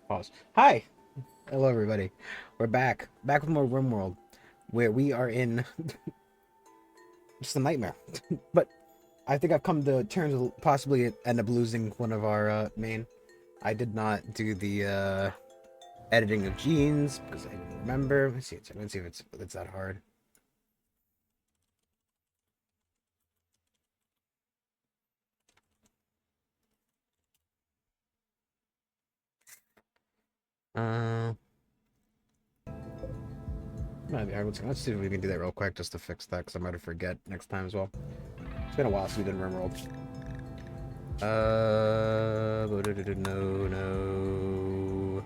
Pause. Hi! Hello, everybody. We're back. Back with more Rimworld, where we are in just a nightmare. But I think I've come to terms with possibly end up losing one of our main. I did not do the editing of genes because I didn't remember. Let's see if it's that hard. Uh, Might be hard. Let's see if we can do that real quick just to fix that because I might forget next time as well. It's been a while since we did Rimworld. No, no. No.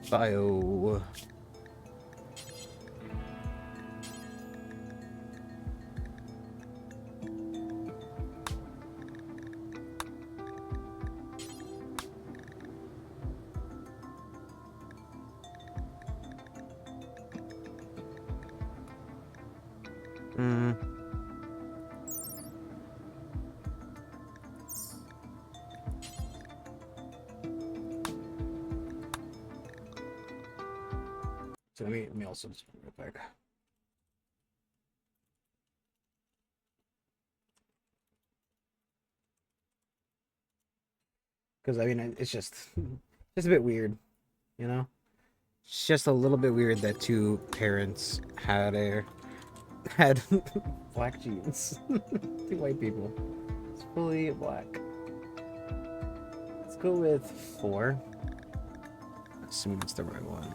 Bio. Hmm. So let me also just real quick. Because I mean, it's just a bit weird, you know. It's just a little bit weird that two parents had black genes. Two white people. It's fully black. Let's go with 4. Assuming it's the right one.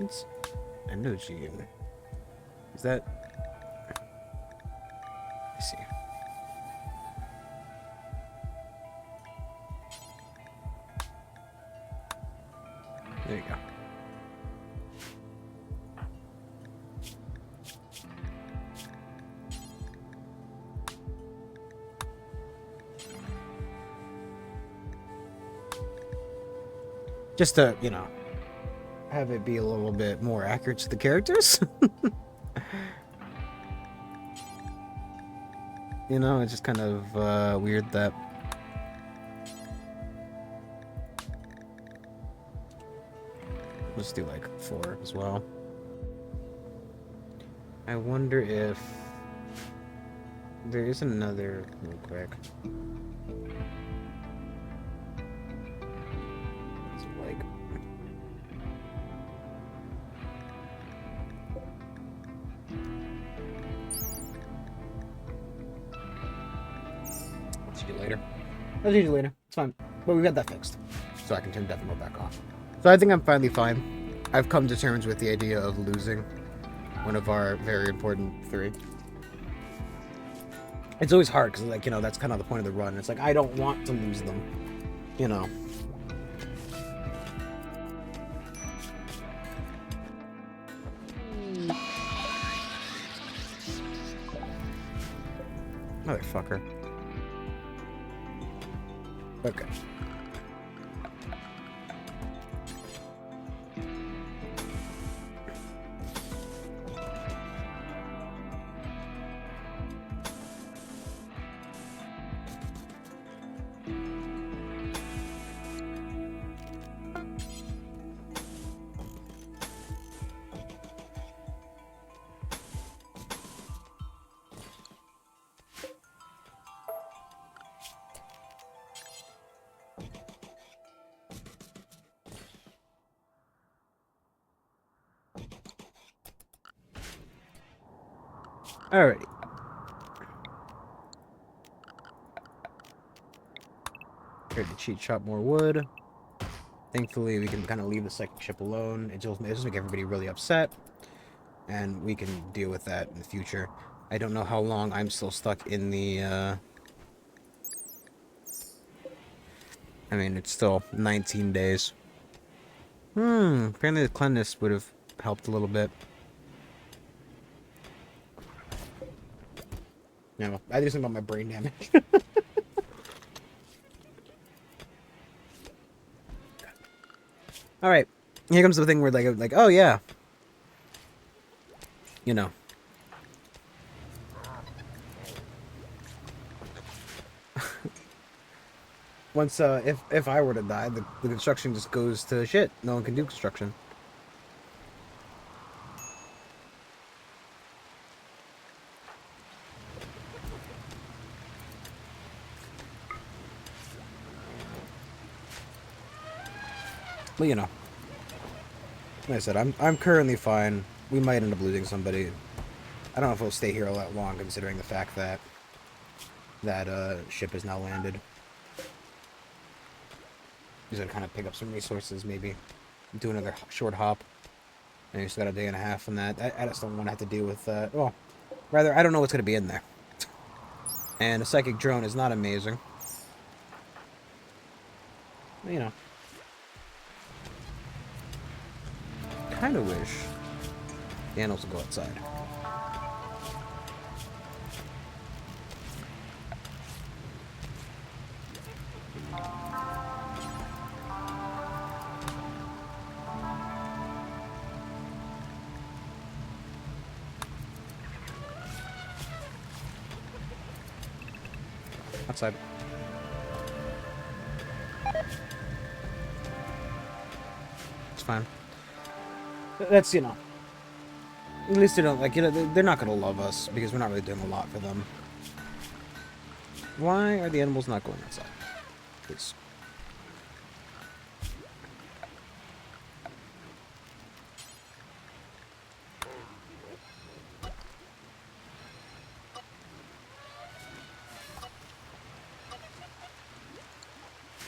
It's endogene. Is that? Let's see. There you go. Just to, have it be a little bit more accurate to the characters. It's just kind of weird that. Let's do like 4 as well. I wonder if there is another real quick. Is it like I'll see you later. I'll see you later. It's fine. But we got that fixed. So I can turn death mode back off. So I think I'm finally fine. I've come to terms with the idea of losing one of our very important 3. It's always hard because, that's kind of the point of the run. It's like, I don't want to lose them, Motherfucker. Okay. Alrighty. Here to cheat chop more wood. Thankfully, we can kind of leave the second ship alone. It just make everybody really upset, and we can deal with that in the future. I don't know how long I'm still stuck in the. I mean, it's still 19 days. Apparently the cleanliness would have helped a little bit. Yeah, well, I just think about my brain damage. All right, here comes the thing where like, oh yeah, you know, once if I were to die, the construction just goes to shit. No one can do construction. But you know, like I said, I'm currently fine. We might end up losing somebody. I don't know if we'll stay here all that long, considering the fact that ship is now landed. Just gonna kind of pick up some resources, maybe do another short hop. And you just got a day and a half on that. I just don't want to have to deal with well, rather, I don't know what's gonna be in there. And a psychic drone is not amazing. But, you know, kind of wish the animals would go outside. Outside. It's fine. That's, you know, at least they don't, like, you know, they're not gonna love us because we're not really doing a lot for them. Why are the animals not going outside? Please.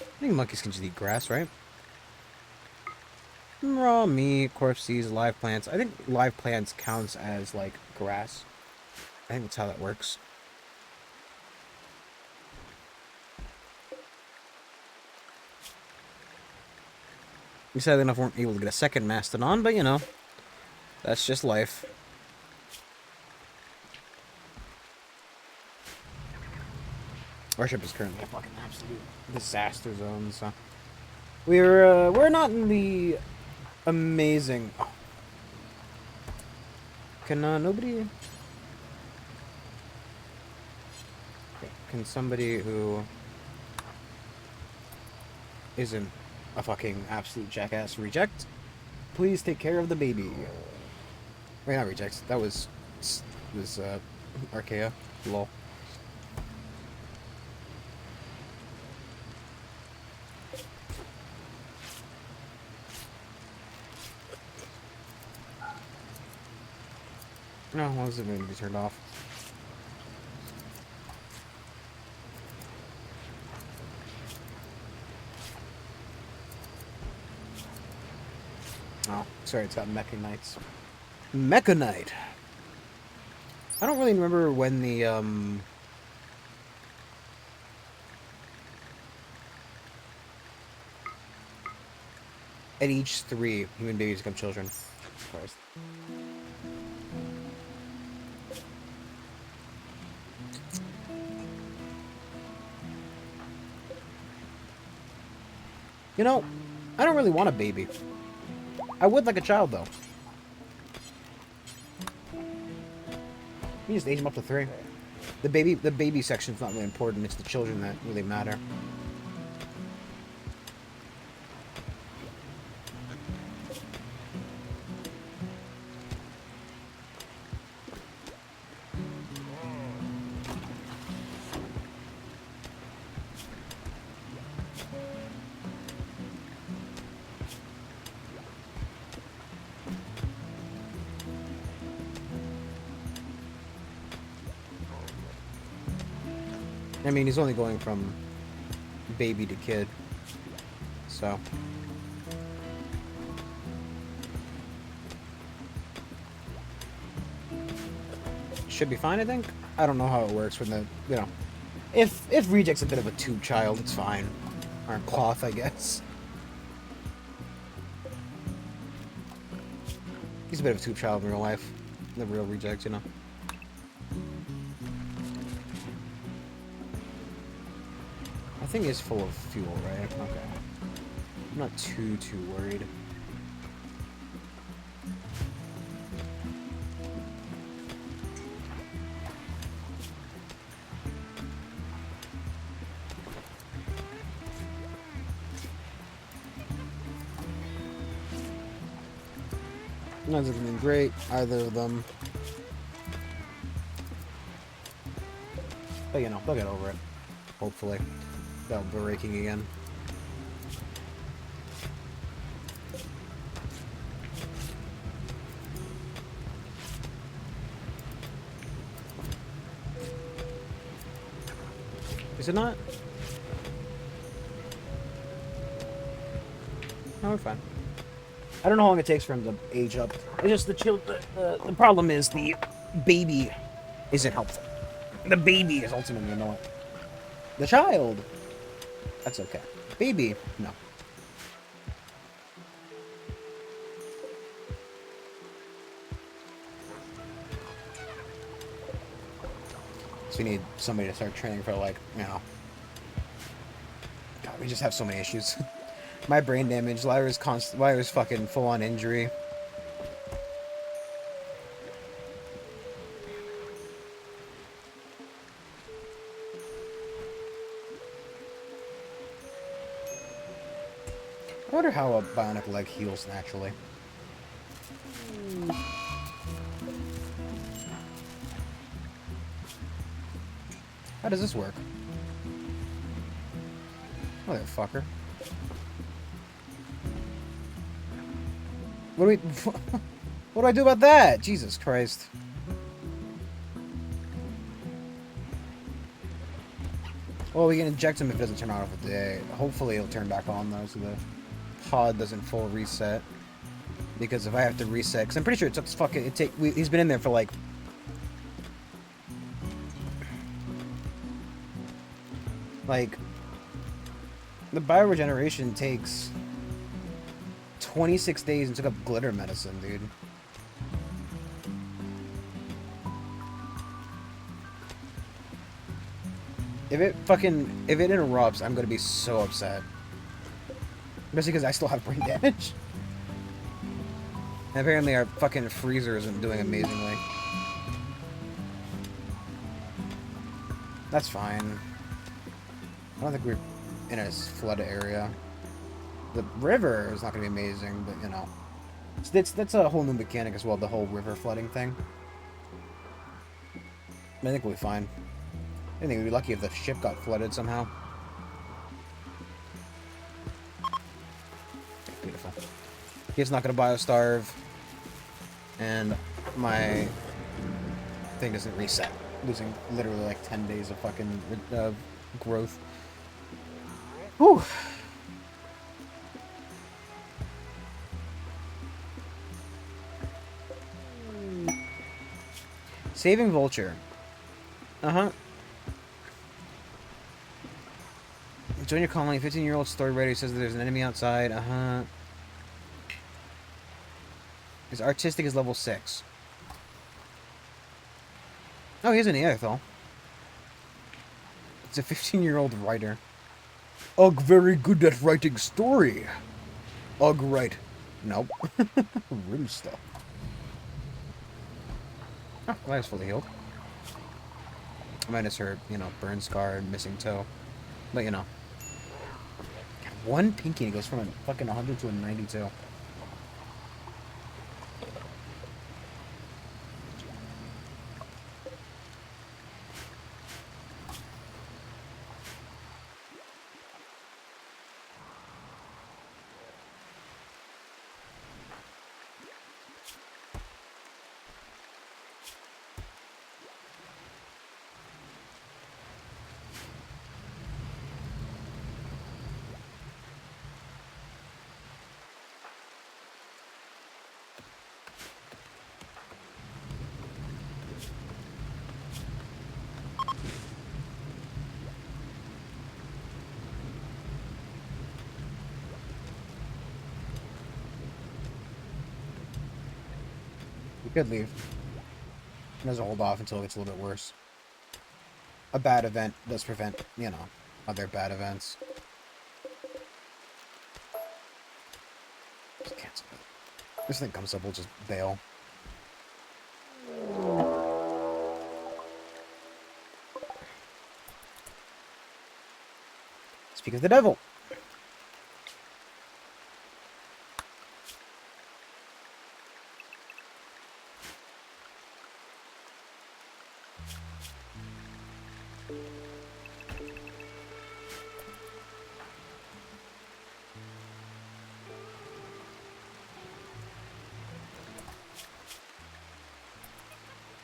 I think monkeys can just eat grass, right? Raw meat, corpses, live plants. I think live plants counts as, like, grass. I think that's how that works. We sadly enough weren't able to get a second mastodon, but you know, that's just life. Our ship is currently a fucking absolute disaster zone, so we're not in the amazing. Oh. Can nobody? Can somebody who isn't a fucking absolute jackass reject please take care of the baby? Wait, not rejects. That was Archaea. Lol. No, why was it going to be turned off? Oh, sorry, it's got Mechanites. Mechanite! I don't really remember when the, at age 3, human babies become children. Of course. You know, I don't really want a baby. I would like a child, though. You just age them up to 3. The baby section's not really important. It's the children that really matter. I mean, he's only going from baby to kid, so. Should be fine, I think. I don't know how it works when the, you know, if Reject's a bit of a tube child, it's fine. Or cloth, I guess. a bit of a tube child in real life. The real reject, you know. I think it's full of fuel, right? Okay. I'm not too worried. Not looking great, either of them. But you know, they'll get over it. Hopefully. Without braking again. Is it not? No, we're fine. I don't know how long it takes for him to age up. It's just the problem is the baby isn't helpful. The baby is ultimately annoying. The child, that's okay. Baby, no. So we need somebody to start training for, like, you know. God, we just have so many issues. My brain damage, Lyra's fucking full-on injury. I wonder how a bionic leg heals naturally. How does this work? Motherfucker. What do we... What do I do about that? Jesus Christ. Well, we can inject him if it doesn't turn on for the day. Hopefully it'll turn back on, though, so the pod doesn't full reset. Because if I have to reset... Because I'm pretty sure it took fucking... he's been in there for, like... The bioregeneration takes 26 days and took up glitter medicine, dude. If it interrupts, I'm gonna be so upset. Especially because I still have brain damage. And apparently our fucking freezer isn't doing amazingly. That's fine. I don't think we're in a flooded area. The river is not going to be amazing, but, you know. That's a whole new mechanic as well, the whole river flooding thing. I think we'll be fine. I think we'd be lucky if the ship got flooded somehow. Beautiful. He's not going to biostarve. And my thing doesn't reset. Losing literally like 10 days of fucking growth. Whew. Saving Vulture. Uh-huh. Join your colony. 15-year-old story writer says that there's an enemy outside. Uh-huh. His artistic is level 6. Oh, he has an Neanderthal. It's a 15-year-old writer. Ugh, very good at writing story. Ugh, right. Nope. Room stuff. Oh, well, was fully healed. Minus her, you know, burn scar, missing toe. But, you know. One pinky and it goes from a fucking 100 to a 92. Could leave. And as a hold off until it gets a little bit worse. A bad event does prevent, you know, other bad events. Just cancel it. If this thing comes up, we'll just bail. Speak of the devil.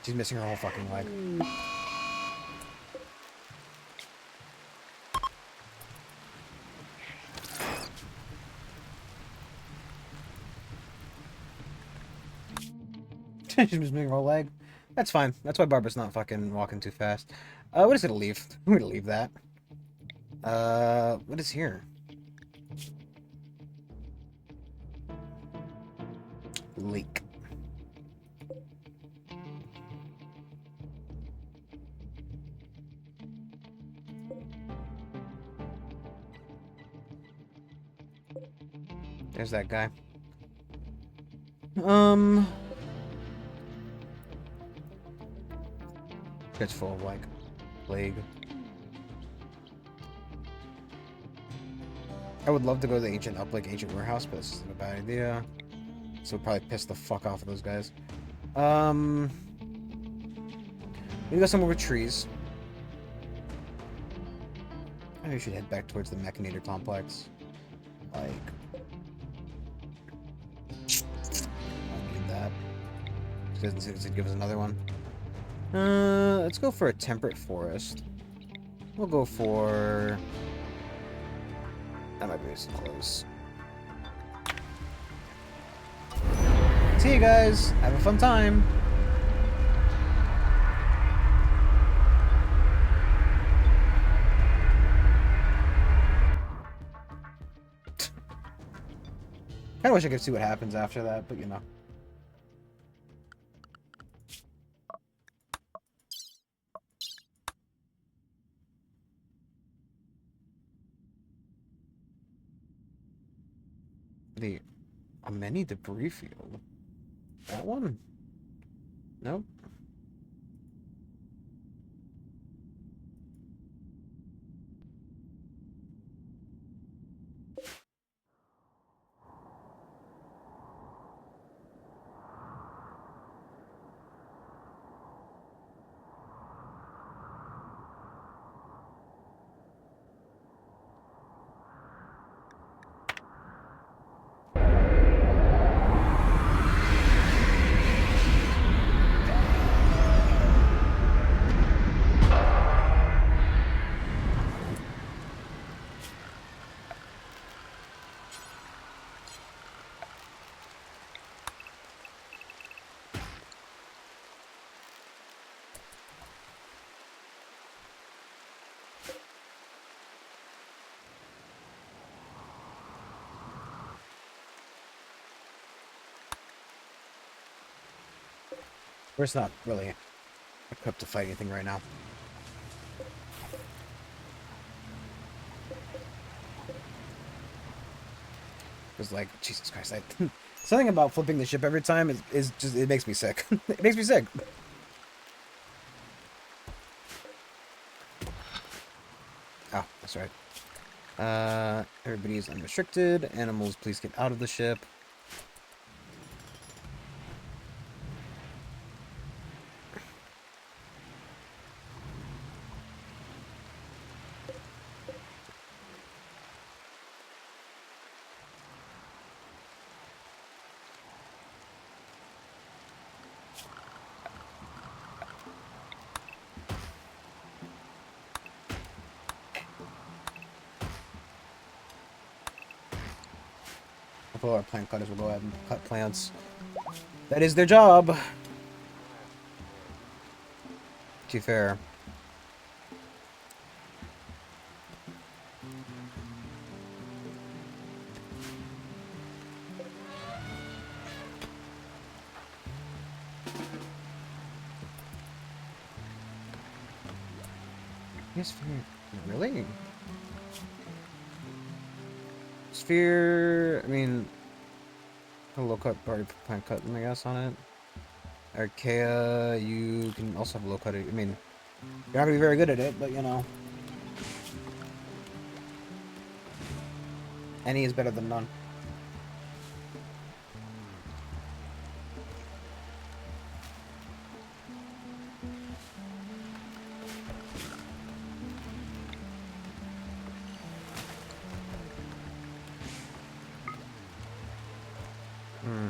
She's missing her whole fucking leg. She's missing her whole leg. That's fine. That's why Barbara's not fucking walking too fast. What is it to leave? I'm gonna leave that. What is here? Leak. There's that guy. It's full of, like, plague. I would love to go to the ancient ancient warehouse, but this isn't a bad idea. So it'll probably piss the fuck off of those guys. We go somewhere with trees. Maybe we should head back towards the Mechanator complex. Like, I need that. It doesn't seem to give us another one. Let's go for a temperate forest. We'll go for... That might be so close. See you guys. Have a fun time. Kinda wish I could see what happens after that, but you know. A mini debris field. That one? Nope. We're just not really equipped to fight anything right now. Because, like, Jesus Christ, something about flipping the ship every time is just, it makes me sick. It makes me sick. Oh, that's right. Everybody is unrestricted. Animals, please get out of the ship. Hopefully our plant cutters will go ahead and cut plants. That is their job. To be fair. Yes, sphere. Really? Sphere. I mean, a low cut party plant cut, I guess, on it. Archaea, you can also have low cut. I mean, you're not gonna be very good at it, but you know, any is better than none. Hmm.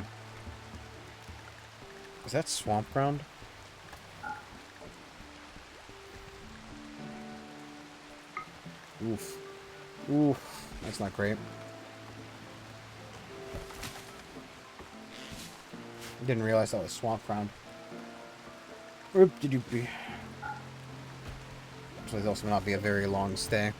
Is that swamp ground? Oof. Oof. That's not great. Didn't realize that was swamp ground. Oop, did you be? So this also may not be a very long stay.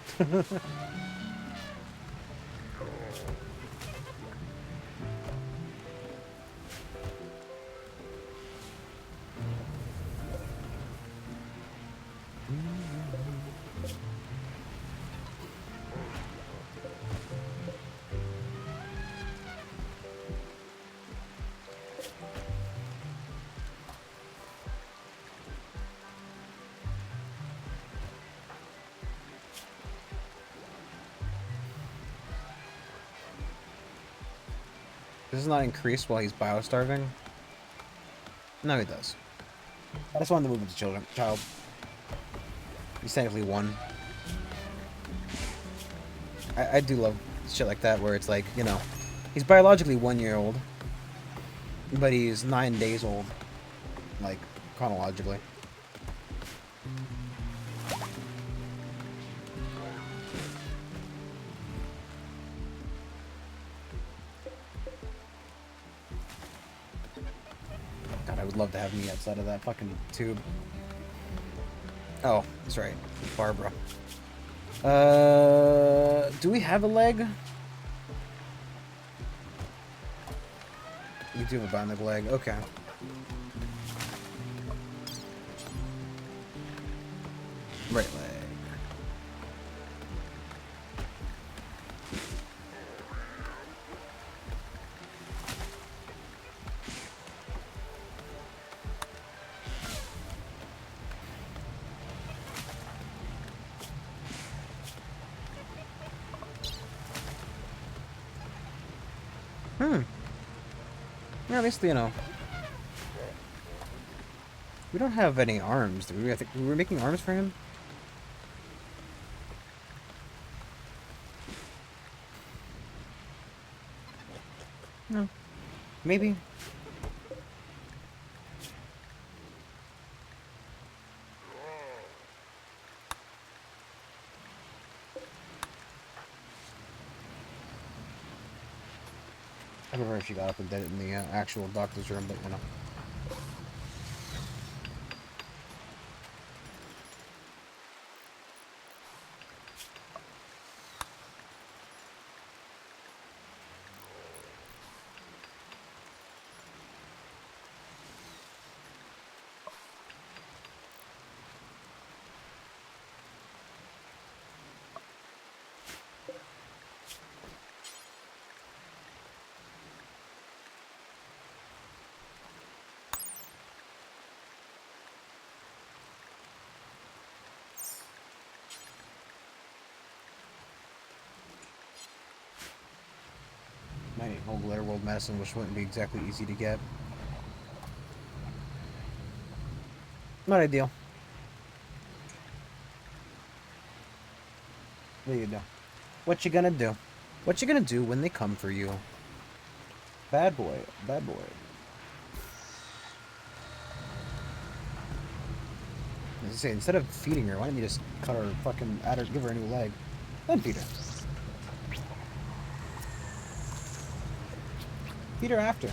Does this not increase while he's bio-starving? No, he does. I just wanted to move with the child. He's technically one. I do love shit like that where it's like, you know, he's biologically 1 year old, but he's 9 days old, like, chronologically. God, I would love to have me outside of that fucking tube. Oh, that's right. Barbara. Do we have a leg? We do have a bionic leg. Okay. Right leg. Yeah, at least, you know. We don't have any arms, do we? I think we were making arms for him? No. Maybe. I don't remember if she got up and did it in the actual doctor's room, but you know. My whole Rimworld medicine, which wouldn't be exactly easy to get. Not ideal. What do you do? What you gonna do? What you gonna do when they come for you? Bad boy. Bad boy. As I say, instead of feeding her, why don't you just cut her fucking, add her, give her a new leg, then feed her. Feed her after.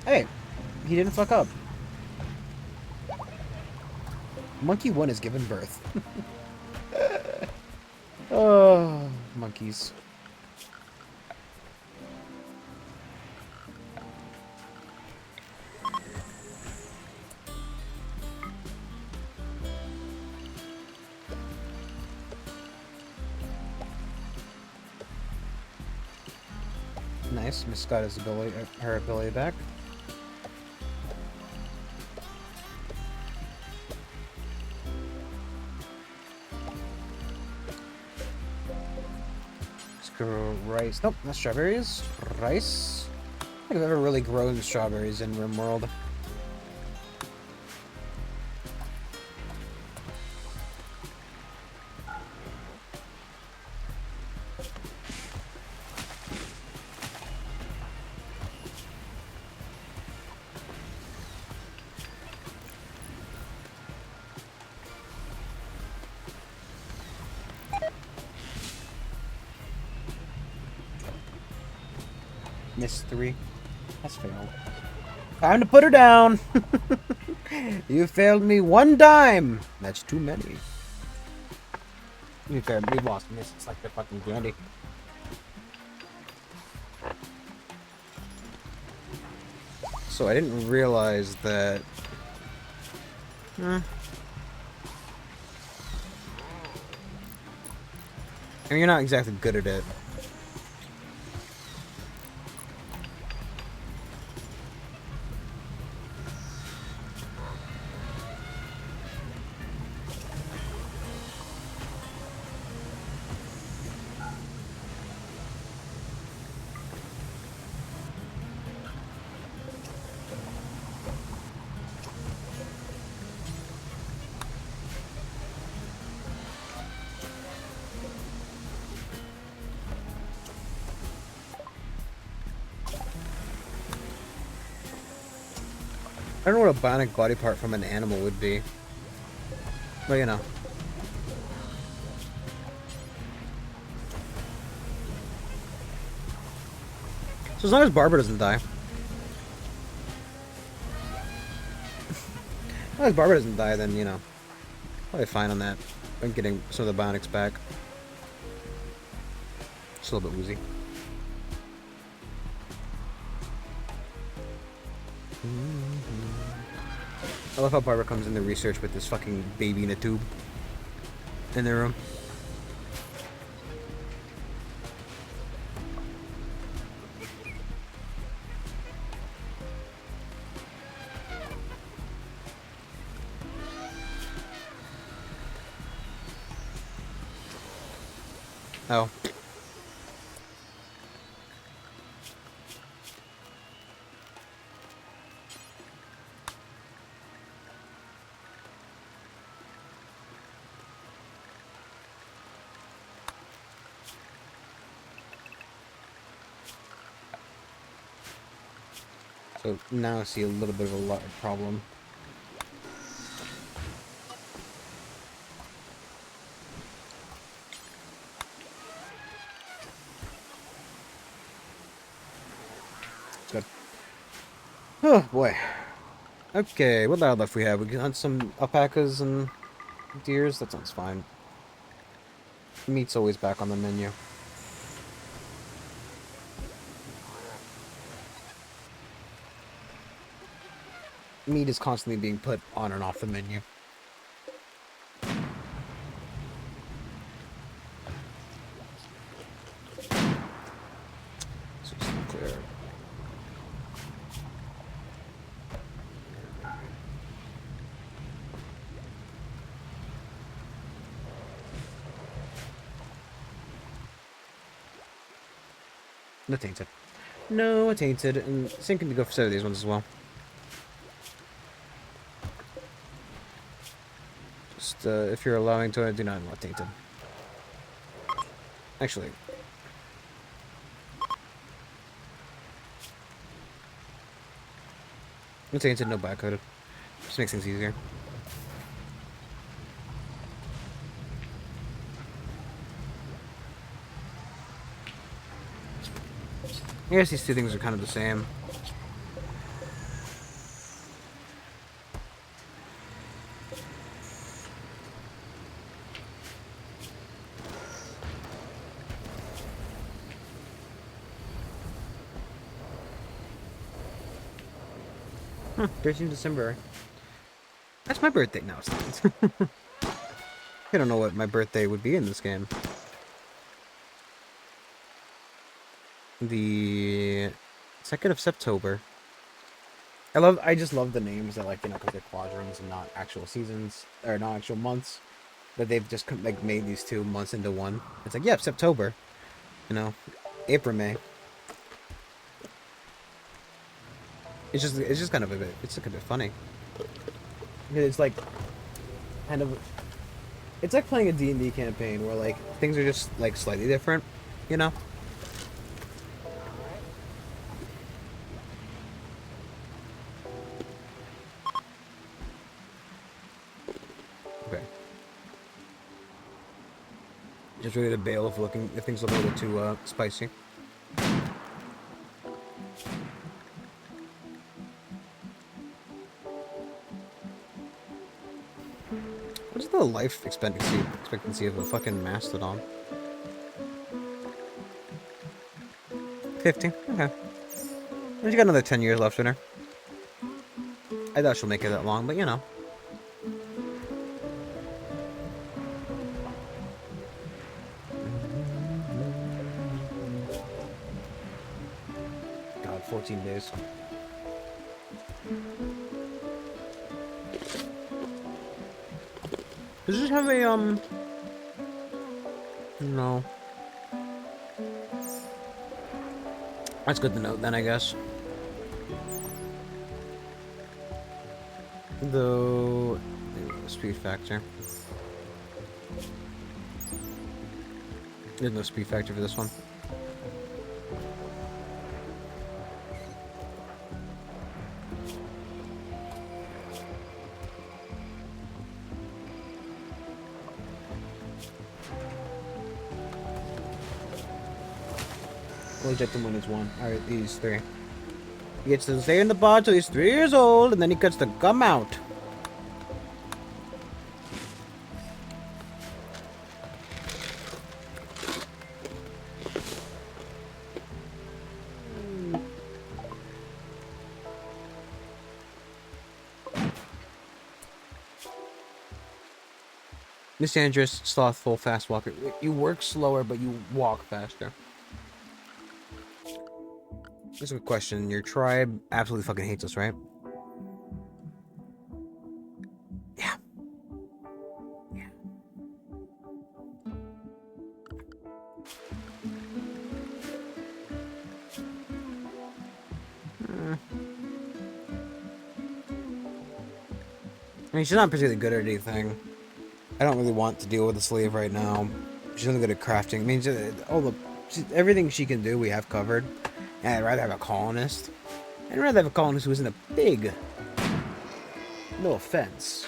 Hey, he didn't fuck up. Monkey 1 has given birth. Oh, monkeys. Nice. Miss got his ability, her ability back. Let's grow rice. Nope, not strawberries. Rice. I don't think I've ever really grown strawberries in Rimworld. Miss 3. That's failed. Time to put her down. You failed me one time. That's too many. To be fair, we've lost Miss. It's like the fucking candy. So I didn't realize that. I mean, you're not exactly good at it. I don't know what a bionic body part from an animal would be. But you know. So as long as Barbara doesn't die. As long as Barbara doesn't die, then, you know, probably fine on that. I'm getting some of the bionics back. Just a little bit woozy. I love how Barbara comes in the research with this fucking baby in a tube in their room. Oh. So now I see a little bit of a problem. Good. Oh boy. Okay, what wildlife we have? We can hunt some alpacas and deers. That sounds fine. Meat's always back on the menu. Meat is constantly being put on and off the menu. So just clear. No tainted. No tainted, and same can go for some of these ones as well. Just if you're allowing to, I do not want tainted. Actually, no tainted, no backcoded. Just makes things easier. I guess these two things are kind of the same. 13th December. That's my birthday now. I don't know what my birthday would be in this game. The 2nd of September. I just love the names that, like, because they're quadrants and not actual seasons or not actual months. That they've just like made these 2 months into one. It's like, yeah, September. April, May. It's just kind of a bit. It's like a bit funny. It's like kind of. It's like playing a D&D campaign where like things are just like slightly different, you know. Okay. Just ready to bail if things look a little too spicy. What's the life expectancy of a fucking mastodon? 50. Okay. You got another 10 years left in her. I doubt she'll make it that long, but you know. God, 14 days. Does this have a, No. That's good to note then, I guess. Though... Speed factor. There's no speed factor for this one. Well, ejected when he's 1. Alright, he's 3. He gets to stay in the pod till he's 3 years old, and then he cuts the gum out. Misandrous, slothful, fast walker. You work slower, but you walk faster. This is a good question. Your tribe absolutely fucking hates us, right? Yeah. Yeah. I mean, she's not particularly good at anything. I don't really want to deal with a slave right now. She's only good at crafting. I mean, everything she can do, we have covered. And I'd rather have a colonist. I'd rather have a colonist who isn't a pig. No offense.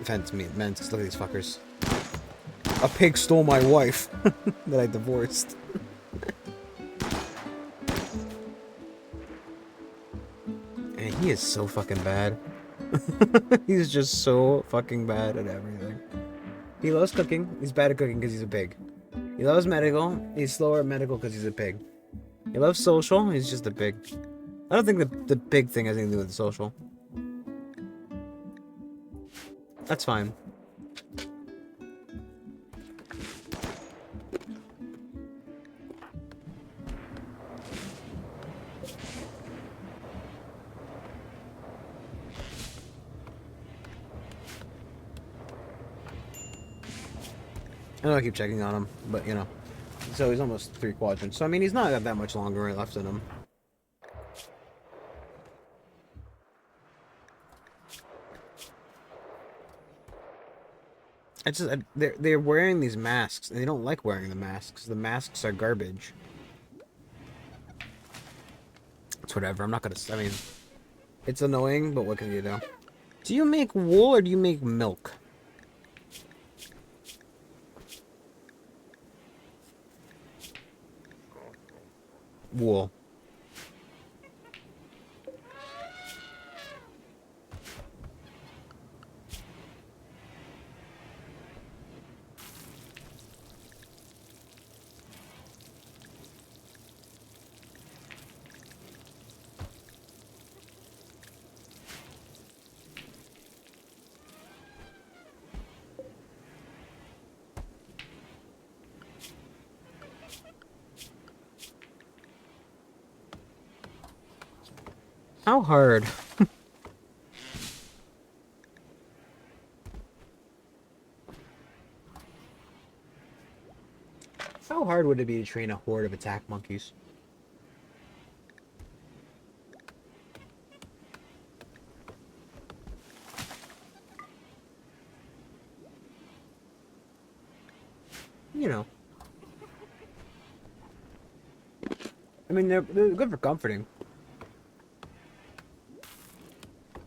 Offense me, man. Look at these fuckers. A pig stole my wife that I divorced. And he is so fucking bad. He's just so fucking bad at everything. He loves cooking. He's bad at cooking because he's a pig. He loves medical. He's slower at medical because he's a pig. He loves social. He's just a pig. I don't think the pig thing has anything to do with the social. That's fine. I know I keep checking on him, but you know. So he's almost 3 quadrants. So I mean, he's not got that much longer left in him. It's just they're wearing these masks, and they don't like wearing the masks. The masks are garbage. It's whatever. I'm not gonna. I mean, it's annoying, but what can you do? Do you make wool or do you make milk? Wool. How hard? How hard would it be to train a horde of attack monkeys? You know. I mean, they're good for comforting.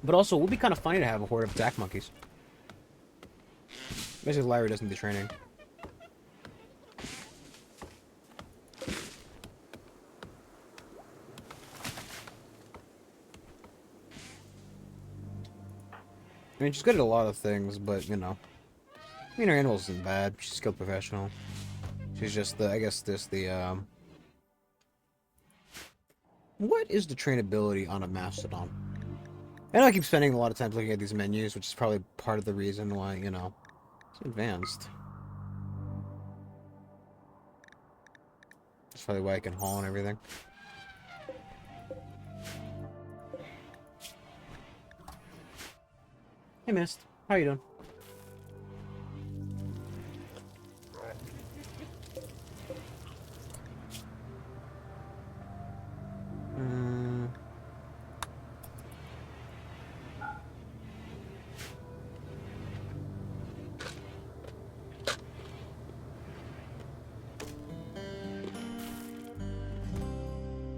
But also, it would be kind of funny to have a horde of attack monkeys. Basically, Lyra doesn't do training. I mean, she's good at a lot of things, but, you know. I mean, her animals isn't bad. She's a skilled professional. She's just the, I guess, what is the trainability on a mastodon? I know I keep spending a lot of time looking at these menus, which is probably part of the reason why, you know, it's advanced. That's probably why I can haul and everything. Hey, Mist. How you doing?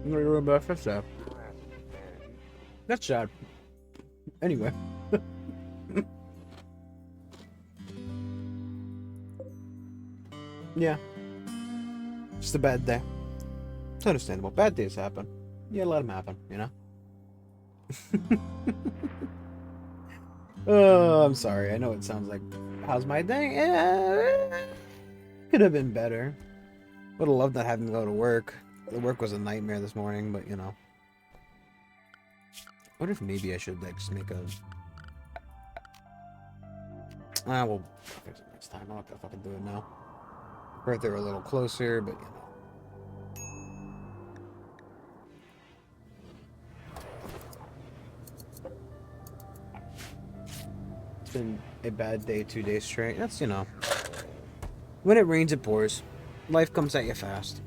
I'm gonna go back. That's sad. That's sad. Anyway. Yeah. Just a bad day. It's understandable. Bad days happen. Yeah, let them happen, you know? Oh, I'm sorry. I know it sounds like, how's my day? Could have been better. Would have loved not having to go to work. The work was a nightmare this morning, but you know. I wonder if maybe I should like just make a. We'll fix it next time. I'm not gonna fucking do it now. Heard they were a little closer, but you know. It's been a bad day, 2 days straight. That's, you know. When it rains, it pours. Life comes at you fast.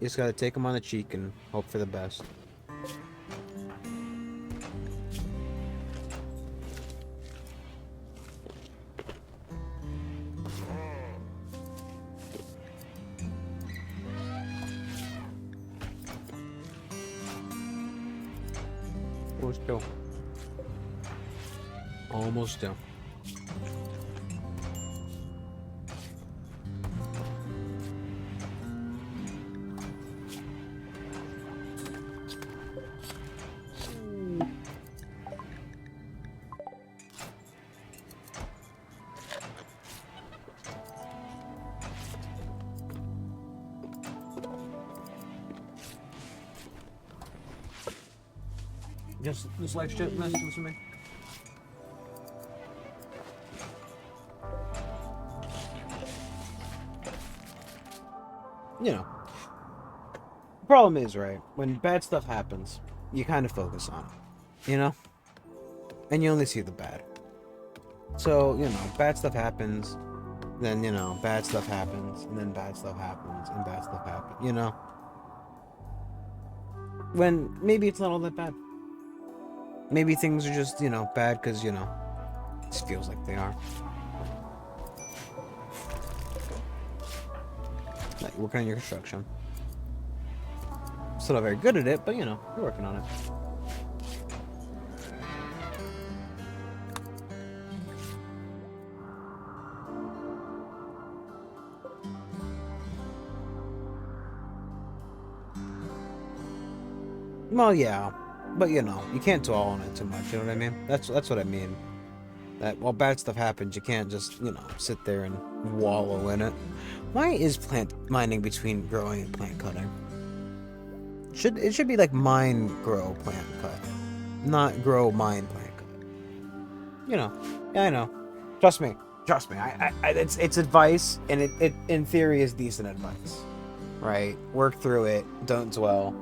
You just gotta take them on the cheek and hope for the best. Almost done. Almost done. Just like shit messing with me. You know. The problem is, right, when bad stuff happens, you kind of focus on it. You know? And you only see the bad. So, you know, bad stuff happens, then, you know, bad stuff happens, and then bad stuff happens, and bad stuff happens, you know? When maybe it's not all that bad. Maybe things are just, you know, bad because, you know, it feels like they are. Like, working on your construction. Still not very good at it, but, you know, you're working on it. Well, yeah. But, you know, you can't dwell on it too much, you know what I mean? That's what I mean. That while bad stuff happens, you can't just, you know, sit there and wallow in it. Why is plant mining between growing and plant cutting? It should be like mine, grow, plant, cut. Not grow, mine, plant, cut. You know. Yeah, I know. Trust me. Trust me. It's advice, and it in theory is decent advice. Right? Work through it. Don't dwell.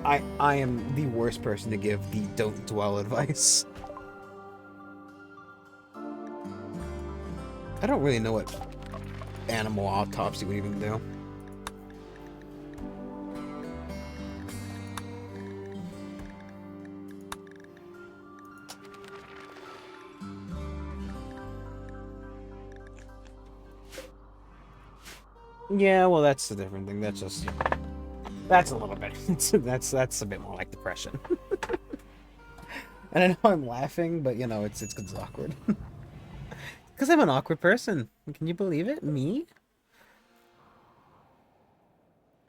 I am the worst person to give the don't dwell advice. I don't really know what animal autopsy would even do. Yeah, well, that's a different thing. That's just, that's a little bit. That's a bit more like depression. And I know I'm laughing, but you know, it's cause it's awkward. Because I'm an awkward person. Can you believe it? Me?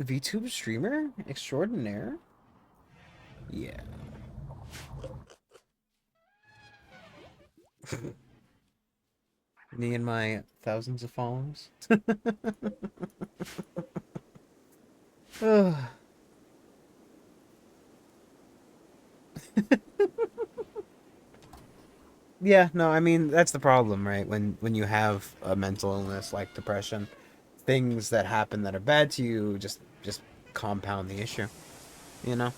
VTube streamer extraordinaire? Yeah. Me and my thousands of followers. Ugh. Yeah, no, I mean that's the problem, right? When you have a mental illness like depression, things that happen that are bad to you just compound the issue, you know?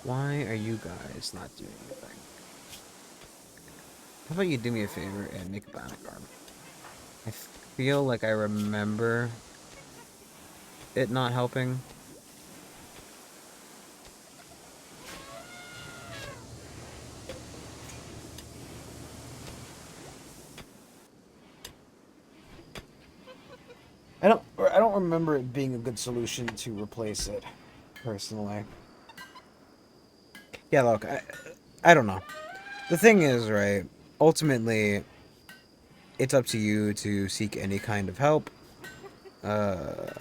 Why are you guys not doing anything? How about you do me a favor and make a banner card? I feel like I remember it not helping. I don't remember it being a good solution to replace it, personally. Yeah, look, I don't know. The thing is, right, ultimately, it's up to you to seek any kind of help uh,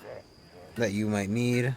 that you might need.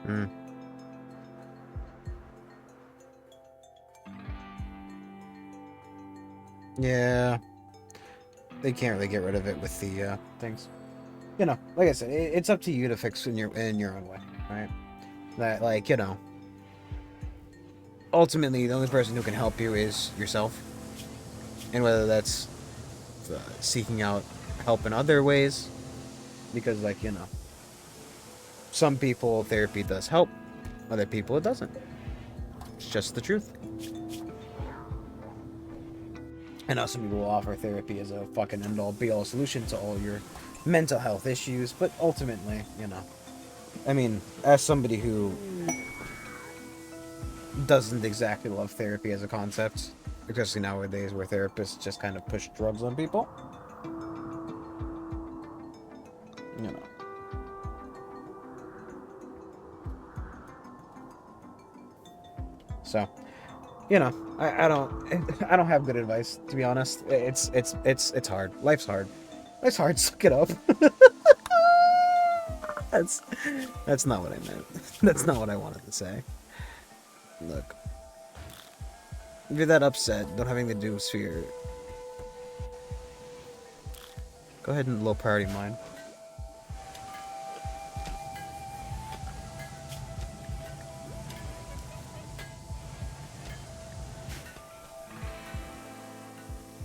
Mm. Yeah, they can't really get rid of it with the things. You know, like I said, it's up to you to fix in your own way, right? That, like, you know, ultimately the only person who can help you is yourself, and whether that's seeking out help in other ways, because, like, you know, some people therapy does help, other people it doesn't. It's just the truth. I know some people will offer therapy as a fucking end all be all solution to all your mental health issues, but ultimately, you know, I mean, as somebody who doesn't exactly love therapy as a concept, especially nowadays where therapists just kind of push drugs on people, you know. So, you know, I don't I don't have good advice, to be honest. It's hard. Life's hard. Life's hard. Suck it up. that's that's not what I meant. That's not what I wanted to say. Look, if you're that upset, don't have anything to do with Sphere. Go ahead and low priority mine.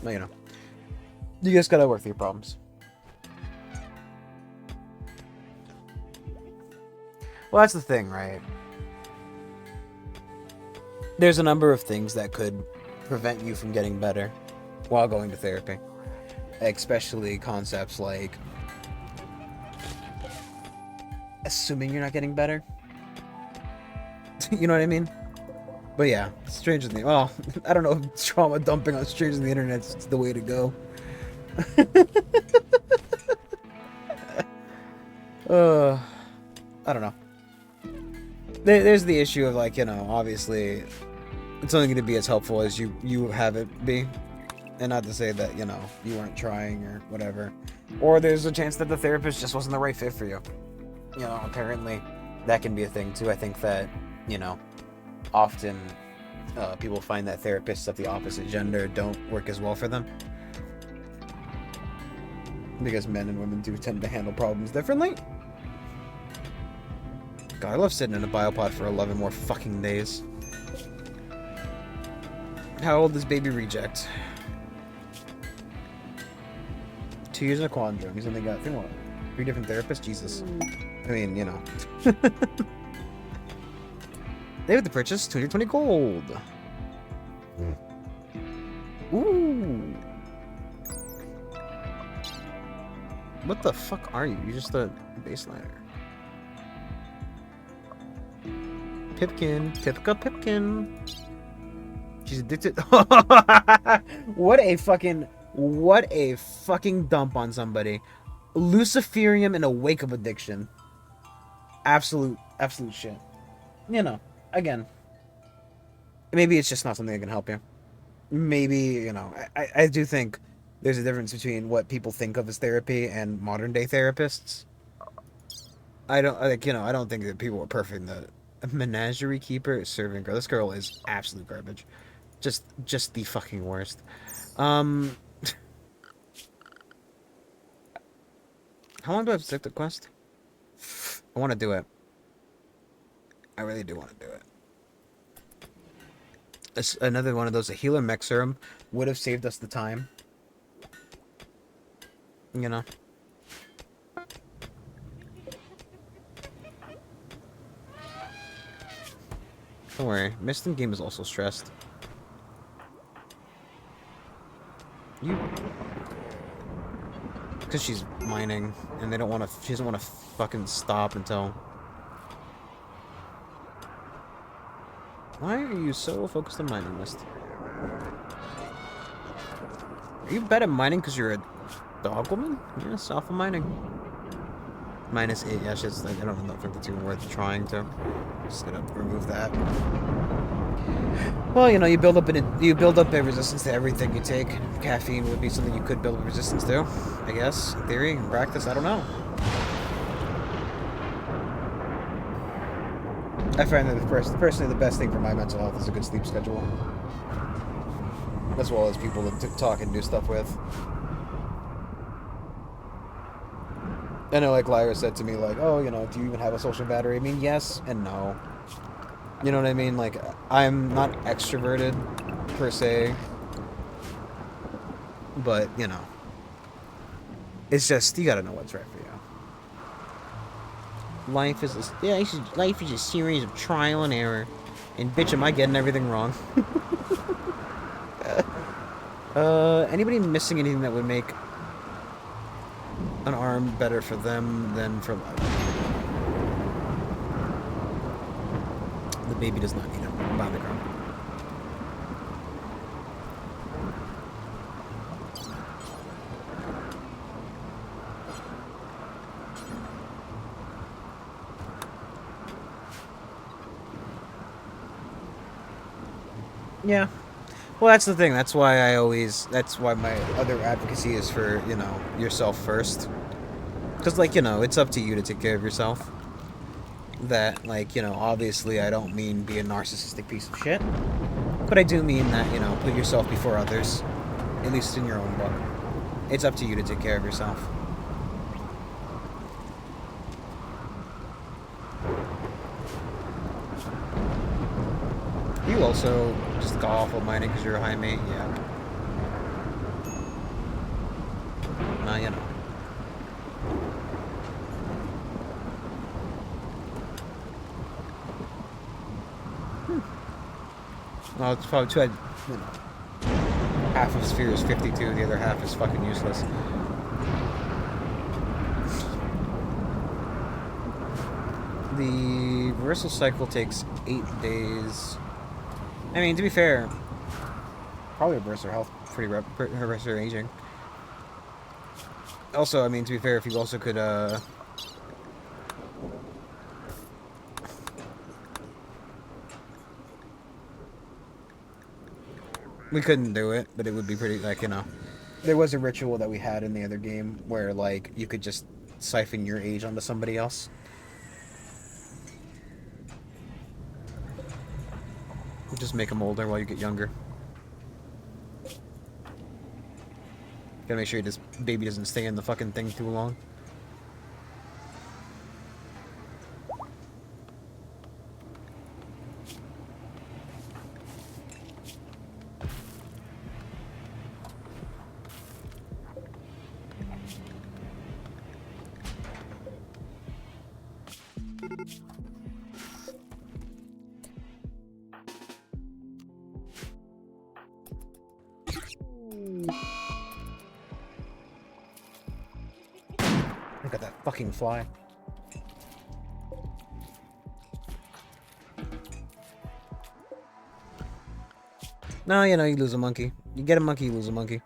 You know, you just gotta work through your problems. Well, that's the thing, right? There's a number of things that could prevent you from getting better while going to therapy. Especially concepts like assuming you're not getting better. You know what I mean? But yeah, strangers in the well, I don't know if trauma dumping on strangers on the internet is the way to go. uh, I don't know. there's the issue of, like, you know, obviously it's only going to be as helpful as you have it be. And not to say that, you know, you weren't trying or whatever. Or there's a chance that the therapist just wasn't the right fit for you. You know, apparently that can be a thing too. I think that, you know, often people find that therapists of the opposite gender don't work as well for them. Because men and women do tend to handle problems differently. God, I love sitting in a biopod for 11 more fucking days. How old is Baby Reject? 2 years in a quandrum. He's only got 3 different therapists? Jesus. I mean, you know. David the Purchase, 220 gold. Ooh. What the fuck are you? You're just a baseliner. Pipkin. Pipka Pipkin. She's addicted. What a fucking dump on somebody. Luciferium in a wake of addiction. Absolute shit. You know, again, maybe it's just not something that can help you. Maybe, you know, I do think there's a difference between what people think of as therapy and modern day therapists. I don't think that people are perfect. The menagerie keeper serving girl. This girl is absolute garbage. Just the fucking worst. How long do I have to stick the quest? I want to do it. I really do want to do it. It's another one of those. A healer mech serum would have saved us the time. You know. Don't worry. Mistin game is also stressed. Because she's mining, and they don't want to. She doesn't want to fucking stop until. Why are you so focused on mining, Mist? Are you bad at mining because you're a dog woman? Yes, alpha mining. -8. Yeah, I don't think it's even worth trying to. Just gonna remove that. Well, you know, you build up a resistance to everything you take. Caffeine would be something you could build a resistance to, I guess. In theory, in practice, I don't know. I find that personally the best thing for my mental health is a good sleep schedule, as well as people to talk and do stuff with. I know, like Lyra said to me, like, oh, you know, do you even have a social battery? I mean, yes and no. You know what I mean? Like, I'm not extroverted, per se. But, you know. It's just, you gotta know what's right for you. Life is a series of trial and error. And bitch, am I getting everything wrong. Anybody missing anything that would make an arm better for them than for life? The baby does not need him. On the ground. Yeah. Well, that's the thing. That's why my other advocacy is for, you know, yourself first. Because, like, you know, it's up to you to take care of yourself. That, like, you know, obviously I don't mean be a narcissistic piece of shit. But I do mean that, you know, put yourself before others. At least in your own book. It's up to you to take care of yourself. You also just got off of mining because you're a high mate, yeah. Nah, you know. Well, it's probably you know, half of Sphere is 52, the other half is fucking useless. The reversal cycle takes 8 days. I mean, to be fair, probably reverse her health, reverse her aging. Also, I mean, to be fair, if you also could, We couldn't do it, but it would be pretty, like, you know. There was a ritual that we had in the other game where, like, you could just siphon your age onto somebody else. Just make them older while you get younger. Gotta make sure this baby doesn't stay in the fucking thing too long. Look at that fucking fly. No, you know, you lose a monkey. You get a monkey, you lose a monkey.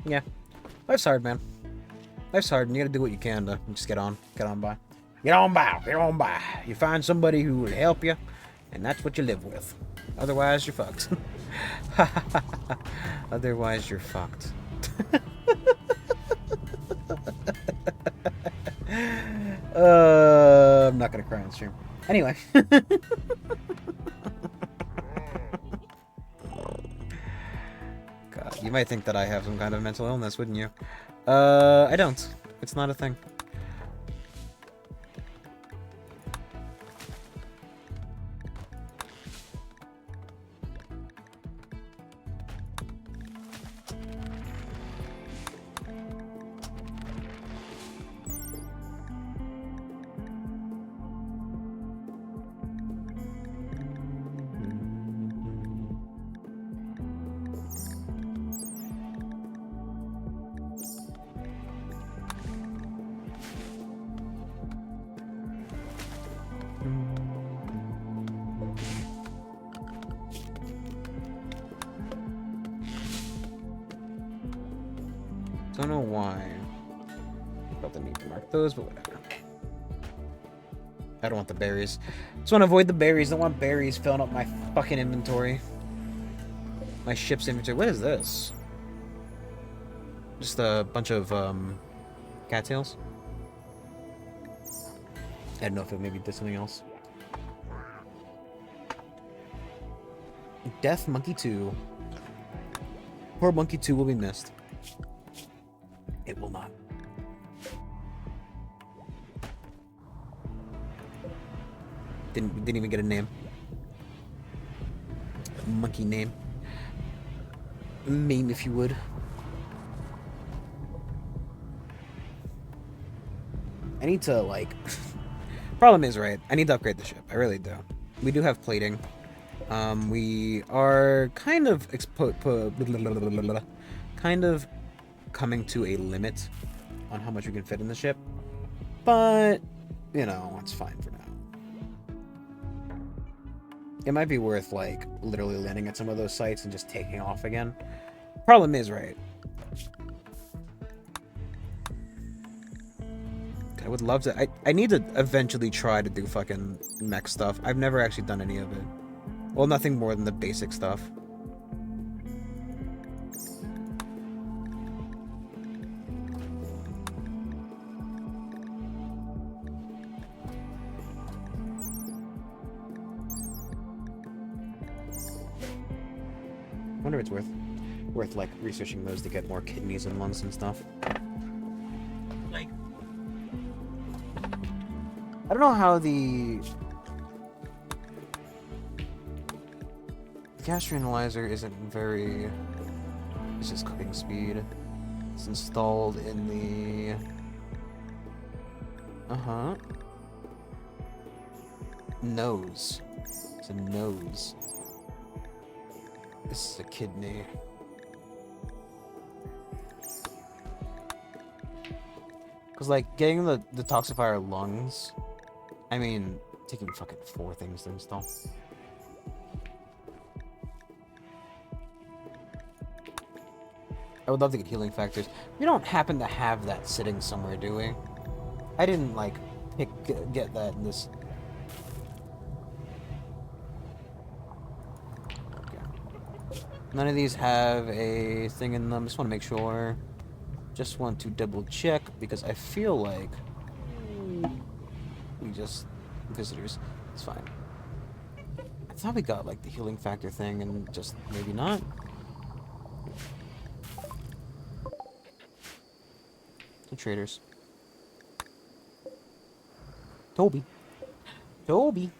Yeah. Life's hard, man. Life's hard, and you gotta do what you can to just get on by. Get on by, get on by. You find somebody who will help you, and that's what you live with. Otherwise, you're fucked. Otherwise, you're fucked. I'm not gonna cry on stream. Anyway. God, you might think that I have some kind of mental illness, wouldn't you? I don't. It's not a thing. Don't know why. Felt the need to mark those, but whatever. I don't want the berries. Just want to avoid the berries. Don't want berries filling up my fucking inventory. My ship's inventory. What is this? Just a bunch of cattails. I don't know if it maybe did something else. Death Monkey 2. Poor Monkey 2 will be missed. It will not. Didn't even get a name. A monkey name. Meme, if you would. I need to, like... Problem is, right, I need to upgrade the ship. I really do. We do have plating. We are kind of... kind of coming to a limit on how much we can fit in the ship. But, you know, it's fine for now. It might be worth, like, literally landing at some of those sites and just taking off again. Problem is, right, I would love to... I need to eventually try to do fucking mech stuff. I've never actually done any of it. Well, nothing more than the basic stuff. I wonder if it's worth like researching those to get more kidneys and lungs and stuff. Like, I don't know how the gas analyzer isn't very. It's just cooking speed. It's installed in the nose. It's a nose. This is a kidney. Cause like getting the detoxifier lungs, I mean, taking fucking 4 things to install. I would love to get healing factors. We don't happen to have that sitting somewhere, do we? I didn't, like, get that in this. Okay. None of these have a thing in them. Just want to make sure. Just want to double check because I feel like we just visitors. It's fine. I thought we got like the healing factor thing and just maybe not. The traders. Toby. Toby.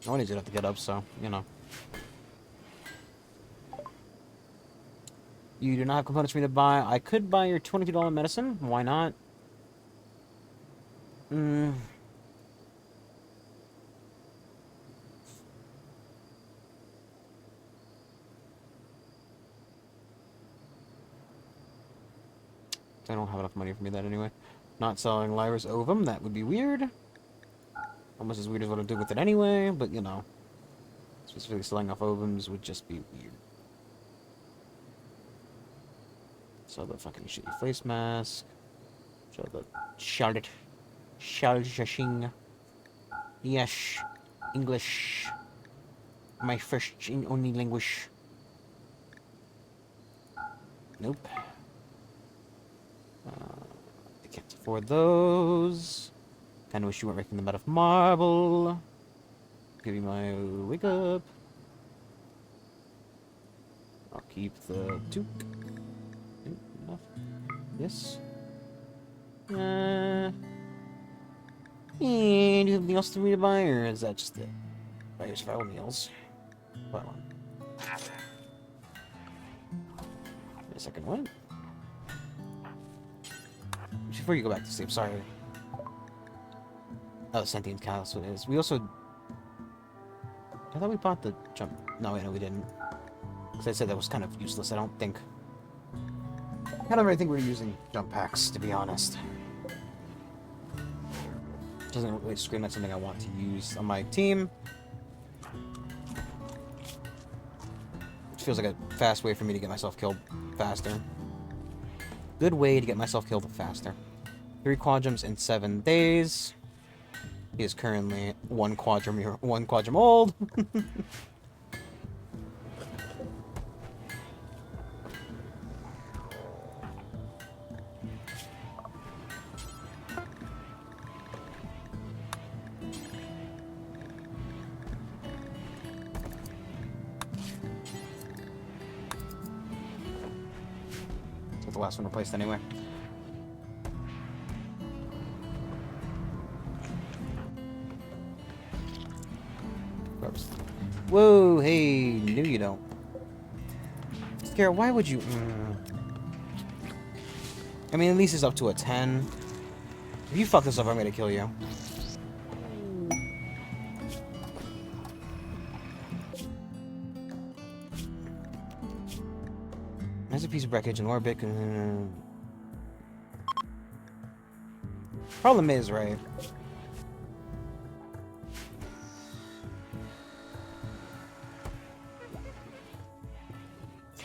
I wanted you to have to get up, so, you know. You do not have components for me to buy. I could buy your $22 medicine. Why not? Hmm. I don't have enough money for me that anyway. Not selling Lyra's ovum. That would be weird. Almost as weird as what I'm doing with it anyway, but, you know. Specifically selling off ovums would just be weird. So the fucking shitty face mask. So the Charlotte. Shashing. Yes. English. My first and only language. Nope. I can't afford those. Kinda wish you weren't making them out of marble. Give me my wake up. I'll keep the toque. Enough. Yes. And do you have anything else for me to buy, or is that just it? Buy your survival meals. Buy one. Wait a second, what? Before you go back to sleep, sorry. Oh, Sentient Castle is. We also... I thought we bought the jump... No, wait, no, we didn't. Because I said that was kind of useless, I don't think. I don't really think we're using jump packs, to be honest. Doesn't really scream like something I want to use on my team. It feels like a fast way for me to get myself killed faster. Good way to get myself killed faster. 3 quadrums in 7 days. He is currently 1 quadrum old. That's the last one replaced anyway. Whoa, hey, no you don't. Scarab, why would you... I mean, at least it's up to a 10. If you fuck this up, I'm gonna kill you. There's a piece of wreckage in orbit. Problem is, right?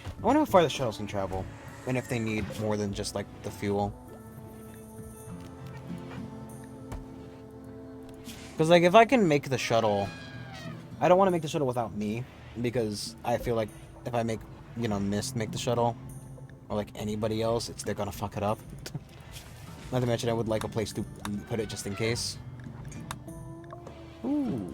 I wonder how far the shuttles can travel, and if they need more than just, like, the fuel. Because, like, if I can make the shuttle... I don't want to make the shuttle without me, because I feel like if I make, you know, Mist make the shuttle, or, like, anybody else, they're gonna fuck it up. Not to mention I would like a place to put it just in case. Ooh.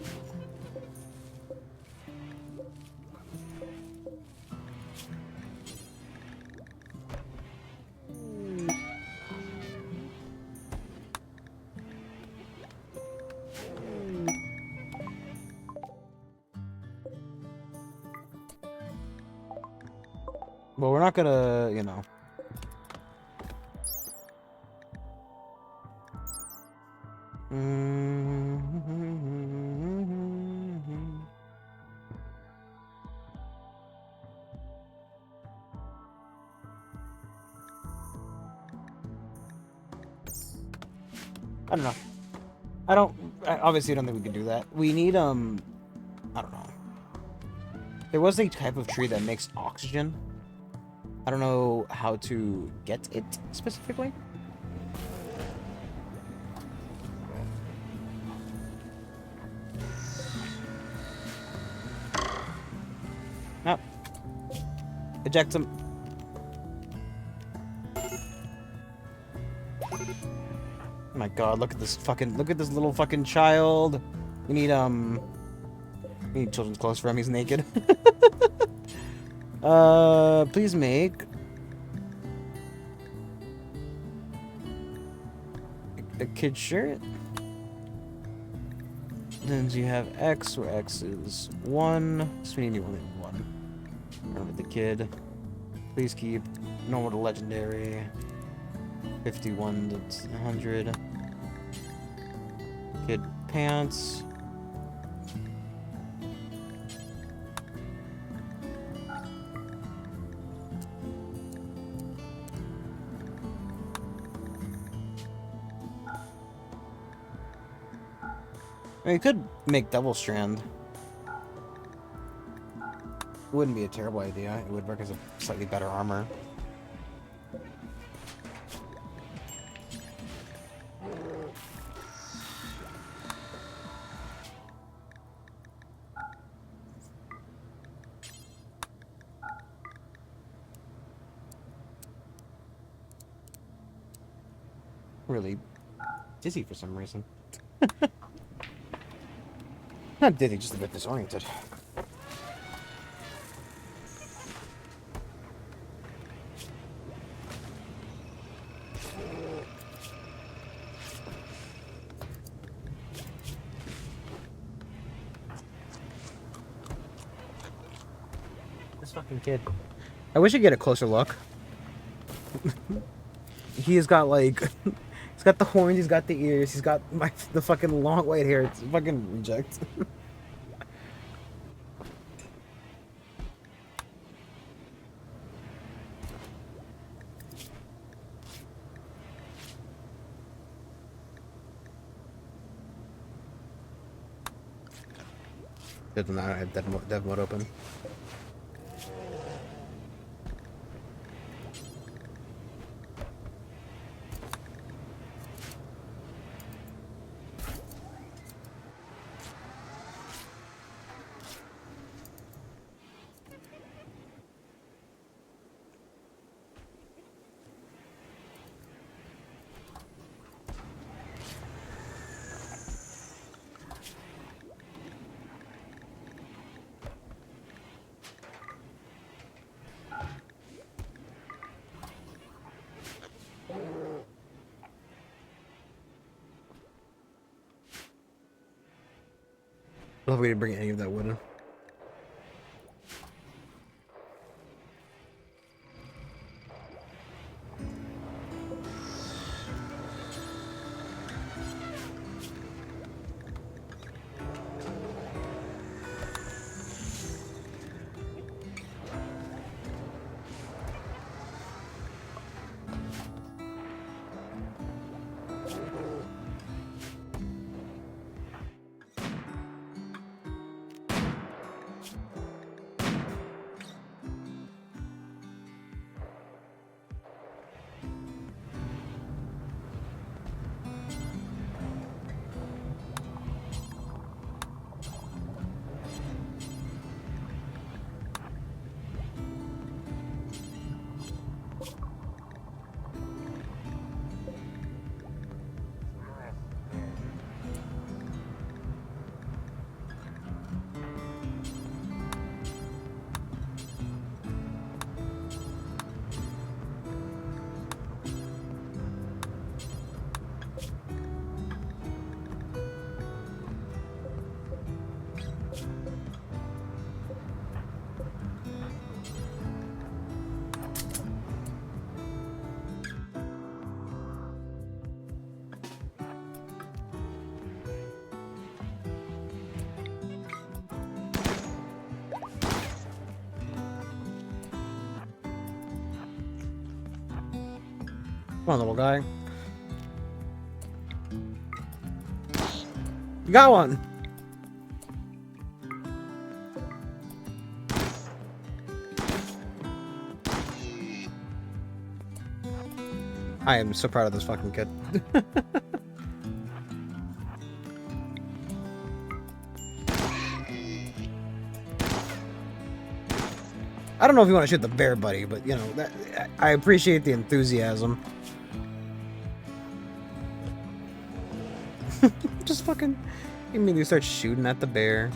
Well, we're not gonna, you know... I don't know. I obviously don't think we can do that. We need, I don't know. There was a type of tree that makes oxygen. I don't know how to get it specifically. Oh, eject him. Oh my god, look at this little fucking child. We need, children's clothes for him, he's naked. Please make a kid shirt. Then you have X, where X is 1. So we need only 1. Remember the kid. Please keep normal to legendary. 51 to 100. Kid pants. I mean, you could make double strand. It wouldn't be a terrible idea. It would work as a slightly better armor. Really dizzy for some reason. Not dizzy, just a bit disoriented. This fucking kid. I wish I'd get a closer look. He's got like, he's got the horns, he's got the ears, he's got the fucking long white hair. It's fucking reject. Doesn't matter. I have dev mode open. I love we didn't bring any of that wood in. Come on, little guy. Got one. I am so proud of this fucking kid. I don't know if you want to shoot the bear, buddy, but you know that I appreciate the enthusiasm. Just fucking immediately start shooting at the bear.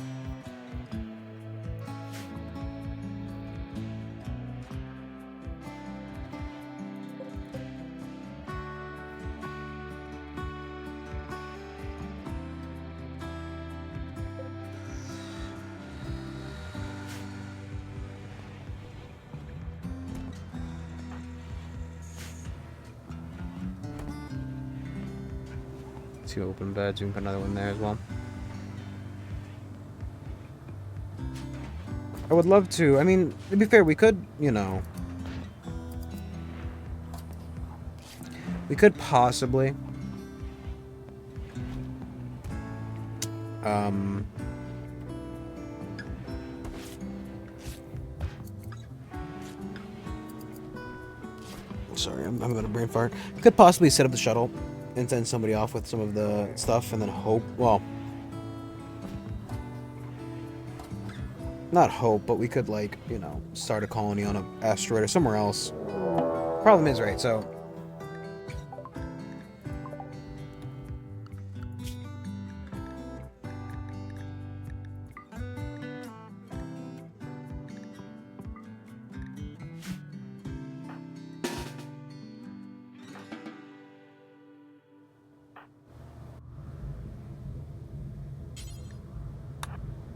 Two open beds, we can put another one there as well. I would love to. I mean, to be fair, we could, you know, we could possibly sorry, I'm gonna brain fart. We could possibly set up the shuttle and send somebody off with some of the stuff and then hope, well, not hope, but we could, like, you know, start a colony on an asteroid or somewhere else. Problem is, right, so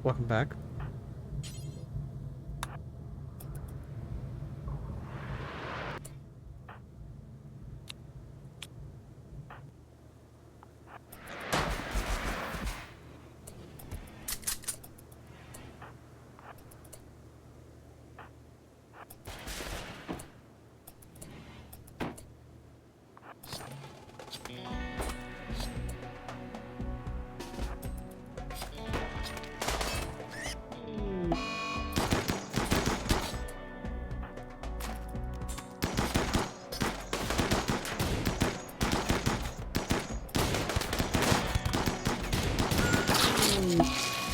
welcome back.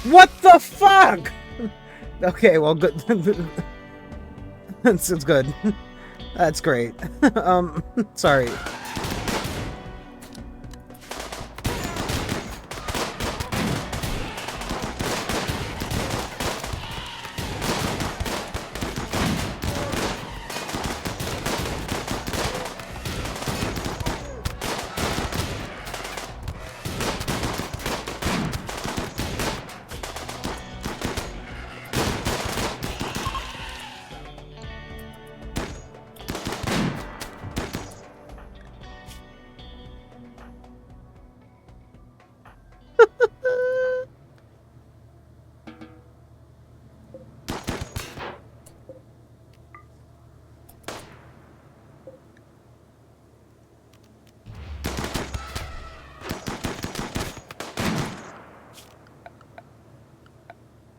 What the fuck? Okay, well, good. It's good. That's great. Sorry.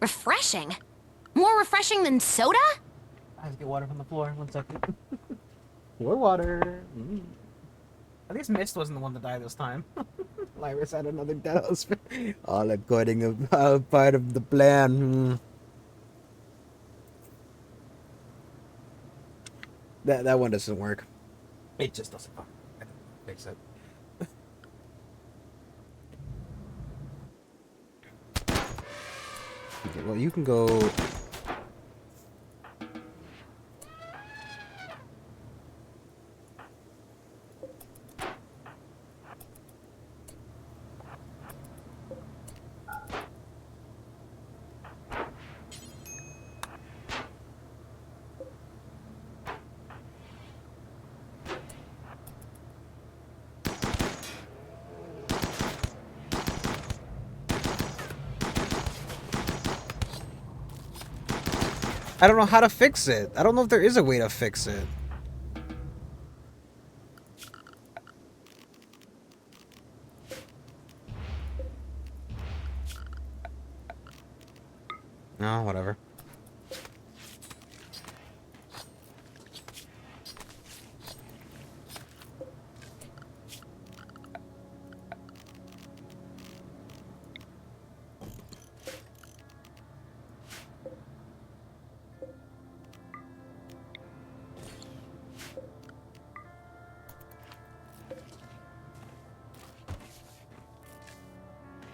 Refreshing? More refreshing than soda? I have to get water from the floor. 1 second. More water. At least Mist wasn't the one to die this time. Lyris had another death husband. All according to part of the plan. That one doesn't work. It just doesn't fucking work. I can fix it. Okay, well, you can go. I don't know how to fix it. I don't know if there is a way to fix it. No, whatever.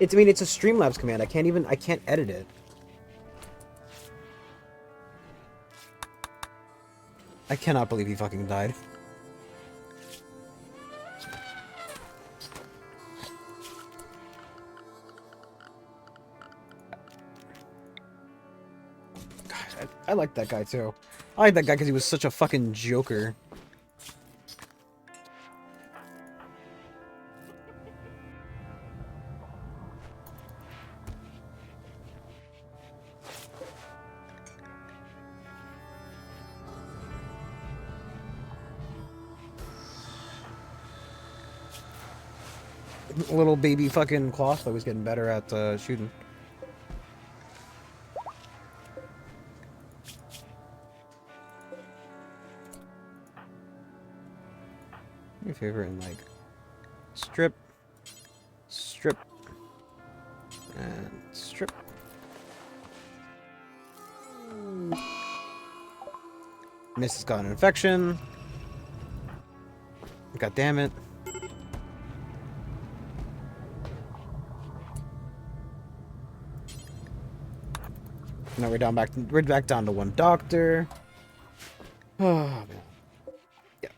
I mean, it's a Streamlabs command. I can't edit it. I cannot believe he fucking died. God, I like that guy too. I like that guy because he was such a fucking joker. Little baby fucking cloth that was getting better at shooting. Your favorite and like strip, strip, and strip. Miss has got an infection. God damn it. Now we're back down to one doctor. Oh man. Yeah.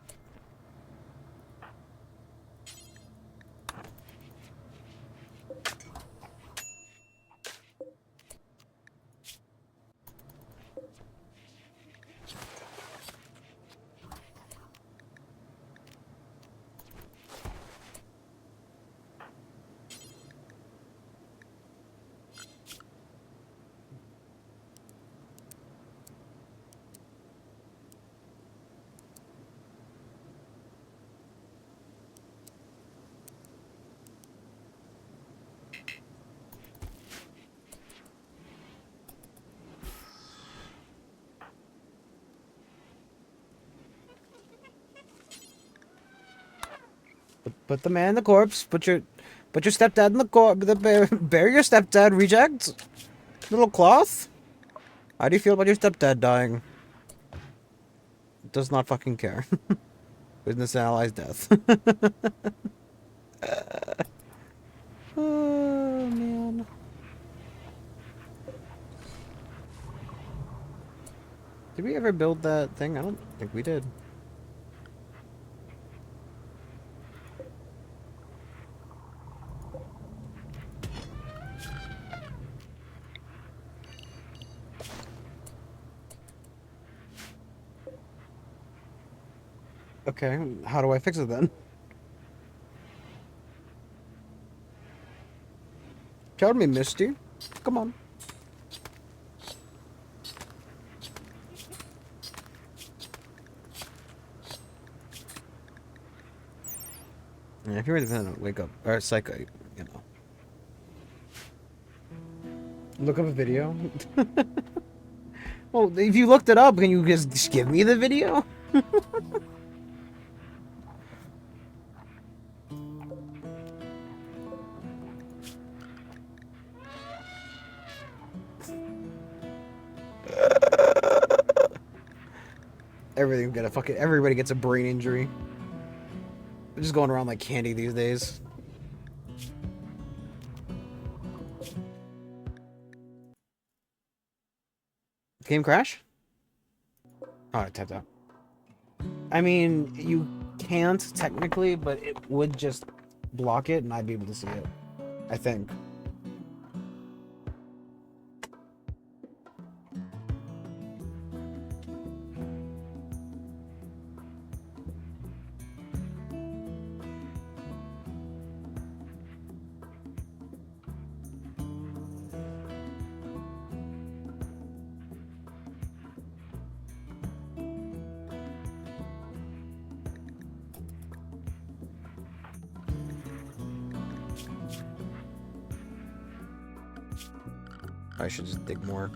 Put the man in the corpse. Put your stepdad in the corpse. Bury your stepdad. Reject. Little cloth. How do you feel about your stepdad dying? Does not fucking care. Business ally's death. Oh man. Did we ever build that thing? I don't think we did. Okay, how do I fix it then? Tell me, Misty. Come on. Yeah, if you're really gonna wake up or psycho, you know. Look up a video. Well, if you looked it up, can you just give me the video? Everybody gets a brain injury. They're just going around like candy these days. Game crash? Oh, I tapped out. I mean, you can't technically, but it would just block it and I'd be able to see it. I think. I should just dig more.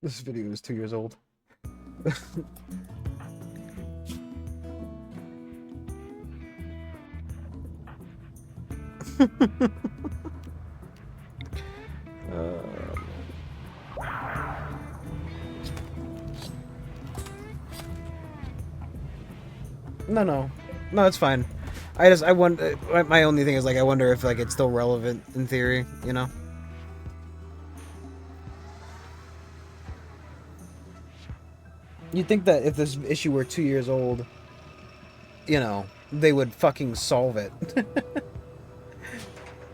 This video is 2 years old. No, no, no, it's fine. I wonder. My only thing is like I wonder if like it's still relevant in theory. You know. You'd think that if this issue were 2 years old, you know, they would fucking solve it.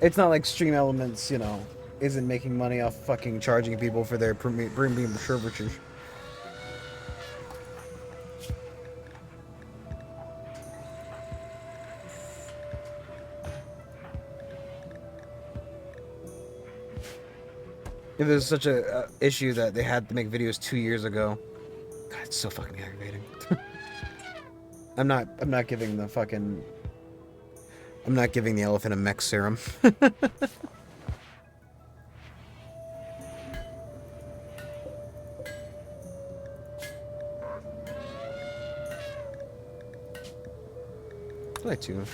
It's not like Stream Elements, you know, isn't making money off fucking charging people for their premium services. If there's such a issue that they had to make videos 2 years ago, God, it's so fucking aggravating. I'm not giving the fucking. I'm not giving the elephant a mech serum. I like to.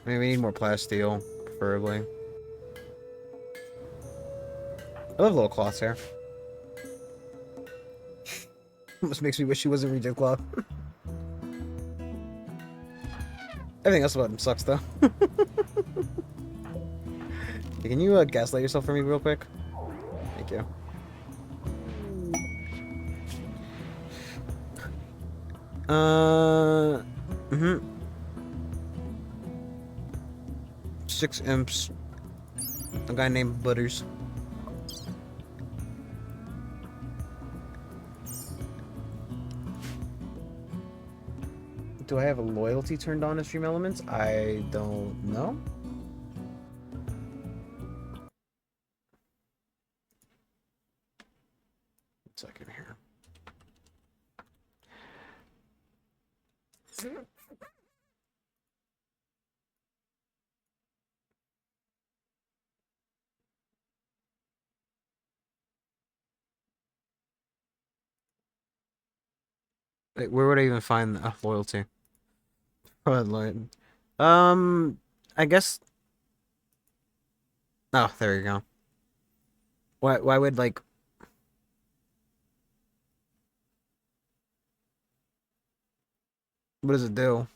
I mean, we need more plasteel, preferably. I love little cloths here. Almost makes me wish he wasn't reject cloth. Everything else about him sucks, though. Hey, can you gaslight yourself for me real quick? Thank you. Mm-hmm. 6 imps. A guy named Butters. Do I have a loyalty turned on in Stream Elements? I don't know. One second here. Wait, where would I even find loyalty? Probably loyalty. I guess. Oh, there you go. Why would like? What does it do?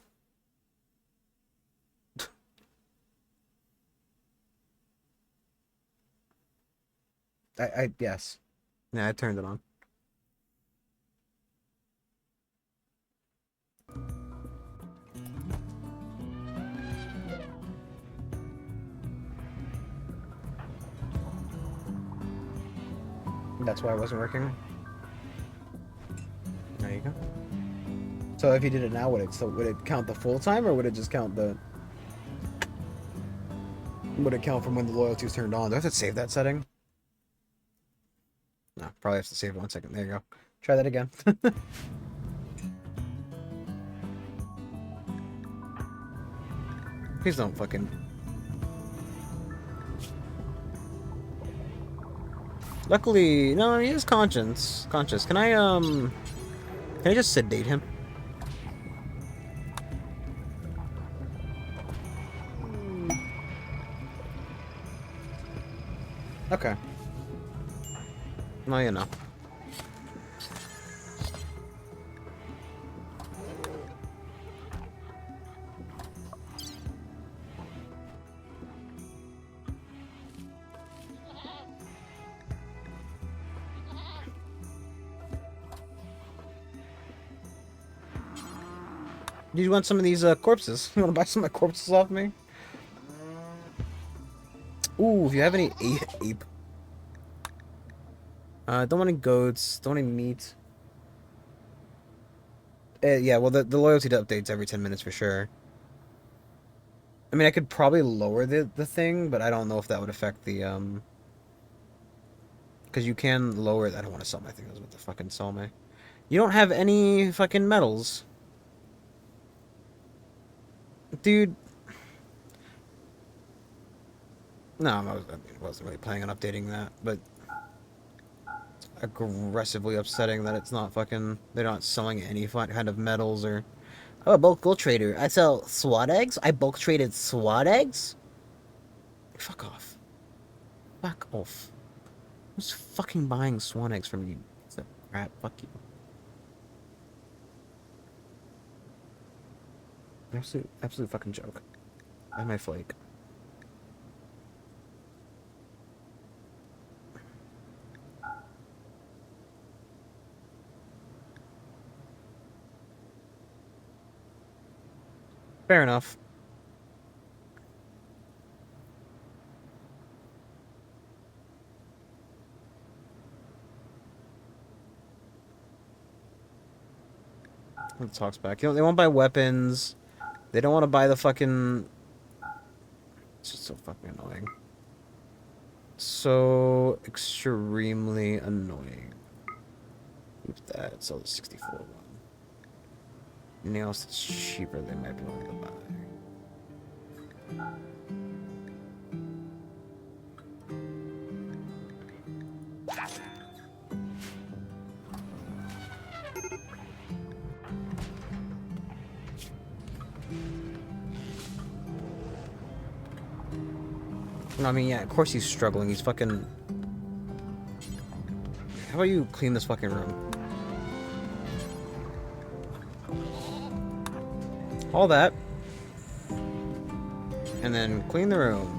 I yes. Yeah, I turned it on. That's why it wasn't working. There you go. So if you did it now, would it count the full time or would it just count the would it count from when the loyalty is turned on? Do I have to save that setting? No, probably have to save it 1 second. There you go. Try that again. Please don't fucking. Luckily, no, he is conscious. Can I just sedate him? Okay. Well, you know. Do you want some of these corpses? You want to buy some of my corpses off me? Ooh, if you have any ape. Don't want any goats. Don't want any meat. Yeah, well, the loyalty to updates every 10 minutes for sure. I mean, I could probably lower the thing, but I don't know if that would affect the, because you can lower it. I don't want to sell my thing. I was about to fucking sell me. You don't have any fucking metals. Dude. No, I wasn't really planning on updating that, but aggressively upsetting that it's not fucking. They're not selling any kind of metals or. I'm a bulk gold trader. I sell SWAT eggs. I bulk traded SWAT eggs. Fuck off. Fuck off. Who's fucking buying swan eggs from you? It's a crap. Fuck you. Absolute fucking joke. I might flake. Fair enough. Let's talk back. You know, they won't buy weapons. They don't want to buy the fucking. It's just so fucking annoying. So extremely annoying. Keep that. Sell the 64 one. Anything else that's cheaper they might be willing to buy. No, I mean, yeah, of course he's struggling. He's fucking. How about you clean this fucking room? All that. And then clean the room.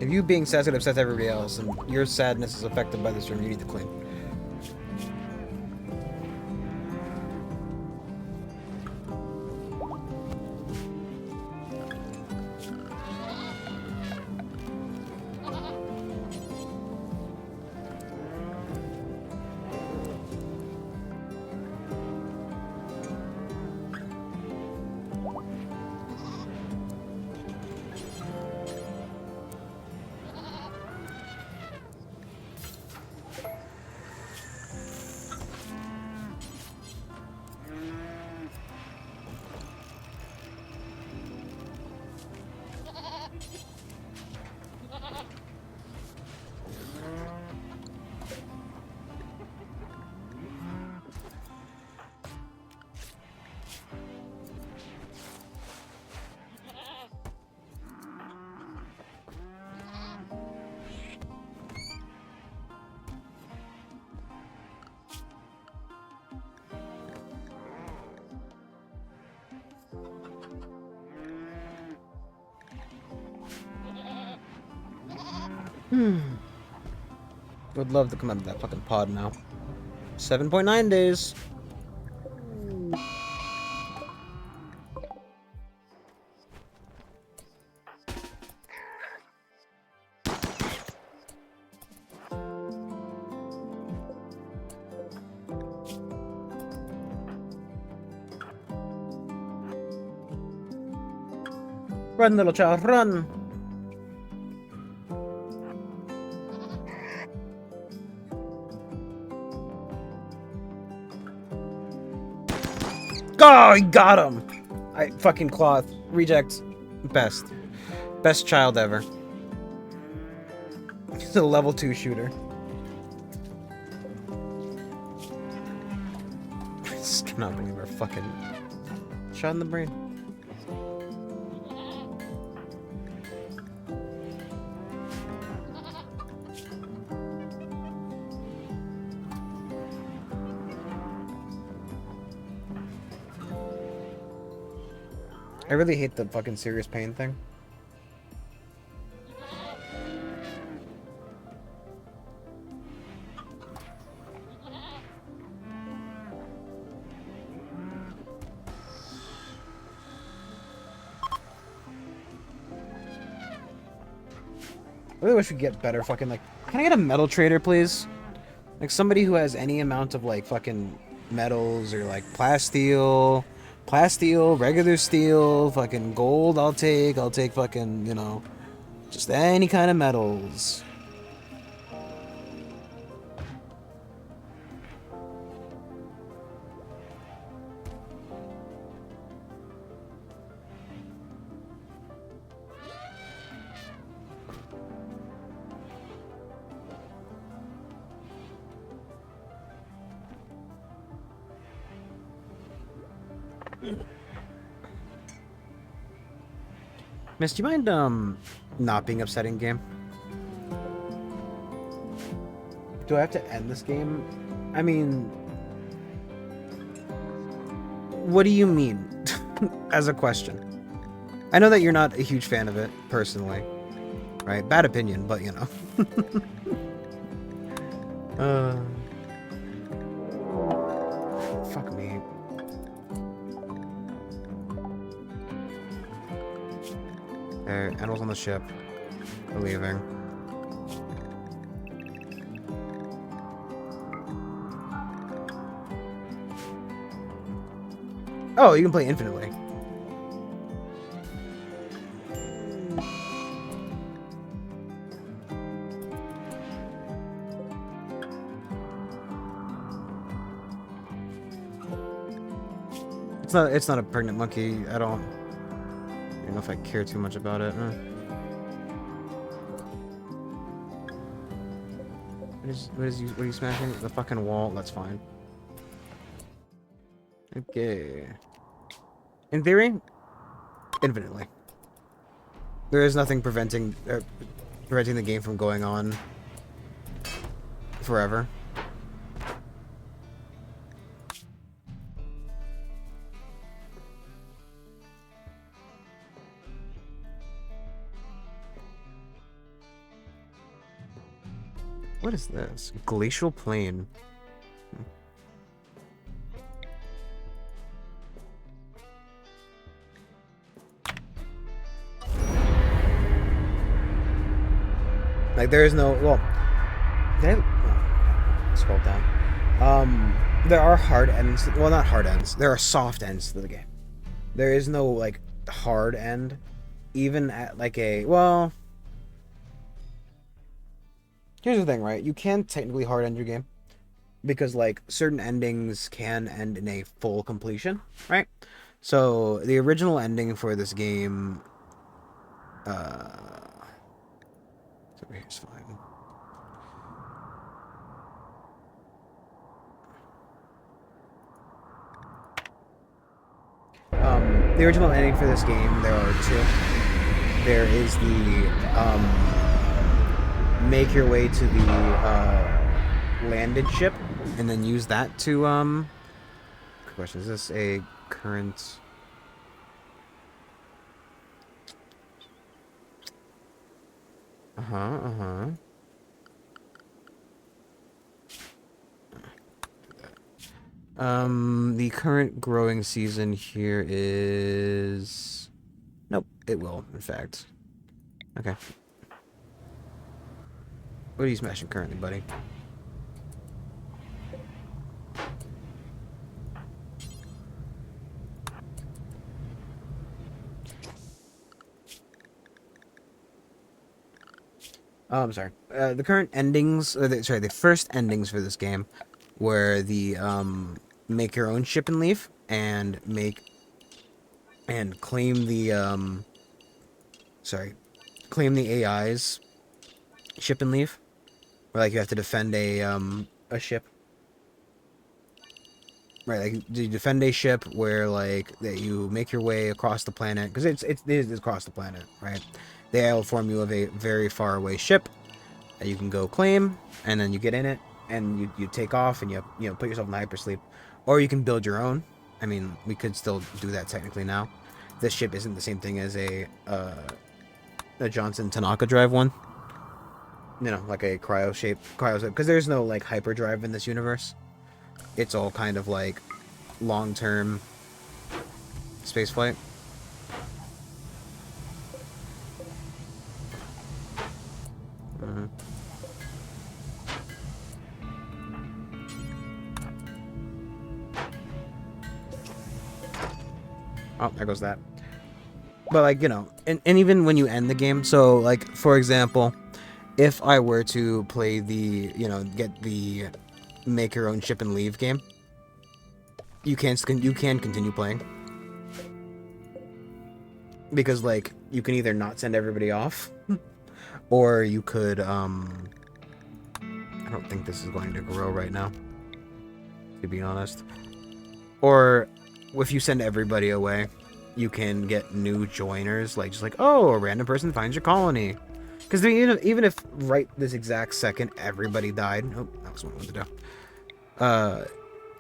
If you being sad upsets everybody else, and your sadness is affected by this room, you need to clean. Would love to come out of that fucking pod now. 7.9 days. Run, little child, run! Oh, he got him! I fucking cloth. Reject. Best. Best child ever. He's a level 2 shooter. I just cannot believe we're fucking shot in the brain. I really hate the fucking serious pain thing. I really wish we could get better fucking, like, can I get a metal trader, please? Like, somebody who has any amount of, like, fucking metals or, like, plasteel, regular steel, fucking gold I'll take fucking, you know, just any kind of metals. Miss, do you mind not being upsetting game? Do I have to end this game? I mean, what do you mean? As a question. I know that you're not a huge fan of it, personally. Right? Bad opinion, but you know. Fuck me. There, animals on the ship. We're leaving. Oh, you can play infinitely. It's not a pregnant monkey. I don't know if I care too much about it. What are you smashing? The fucking wall. That's fine. Okay. In theory, infinitely. There is nothing preventing the game from going on forever. What is this? Glacial plain. Like, there is no... Well, did I... Oh, scroll down. There are hard ends... Well, not hard ends. There are soft ends to the game. There is no, like, hard end. Even at, like, a... Well... Here's the thing, right? You can technically hard end your game. Because, like, certain endings can end in a full completion, right? So, the original ending for this game... Over here's fine. The original ending for this game, there are two. There is the make your way to the landed ship, and then use that to Good question. Is this a current? The current growing season here is... Nope, it will, in fact. Okay. What are you smashing currently, buddy? Oh, I'm sorry. The current endings, the first endings for this game were the, make your own ship and leave, and claim the, claim the AI's ship and leave. Where, like, you have to defend a ship. Right, like, you defend a ship where, like, that you make your way across the planet, because it is across the planet, right? The AI will form you of a very far away ship that you can go claim, and then you get in it, and you take off, and you put yourself in hypersleep. Or you can build your own. I mean, we could still do that technically now. This ship isn't the same thing as a Johnson Tanaka drive one. You know, like a cryo shape, because there's no, like, hyperdrive in this universe. It's all kind of like long-term spaceflight. Oh, there goes that. But, like, you know, and even when you end the game, so, like, for example, if I were to play the, get the make your own ship and leave game, you can continue playing. Because, like, you can either not send everybody off, or you could, I don't think this is going to grow right now, to be honest. Or if you send everybody away, you can get new joiners. Like, just like, oh, a random person finds your colony. Because even if right this exact second everybody died. Oh, that was what I wanted to do.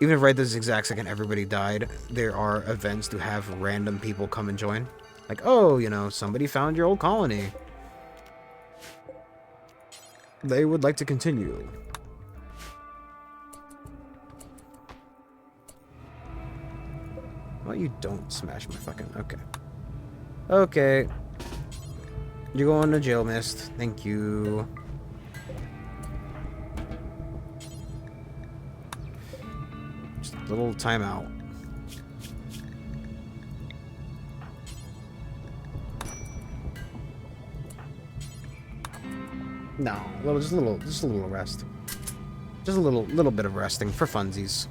Even if right this exact second everybody died, there are events to have random people come and join. Like, oh, you know, somebody found your old colony. They would like to continue. Well, you don't smash my fucking... Okay. Okay. You're going to jail, Mist. Thank you. Just a little timeout. No, just a little rest. Just a little bit of resting for funsies.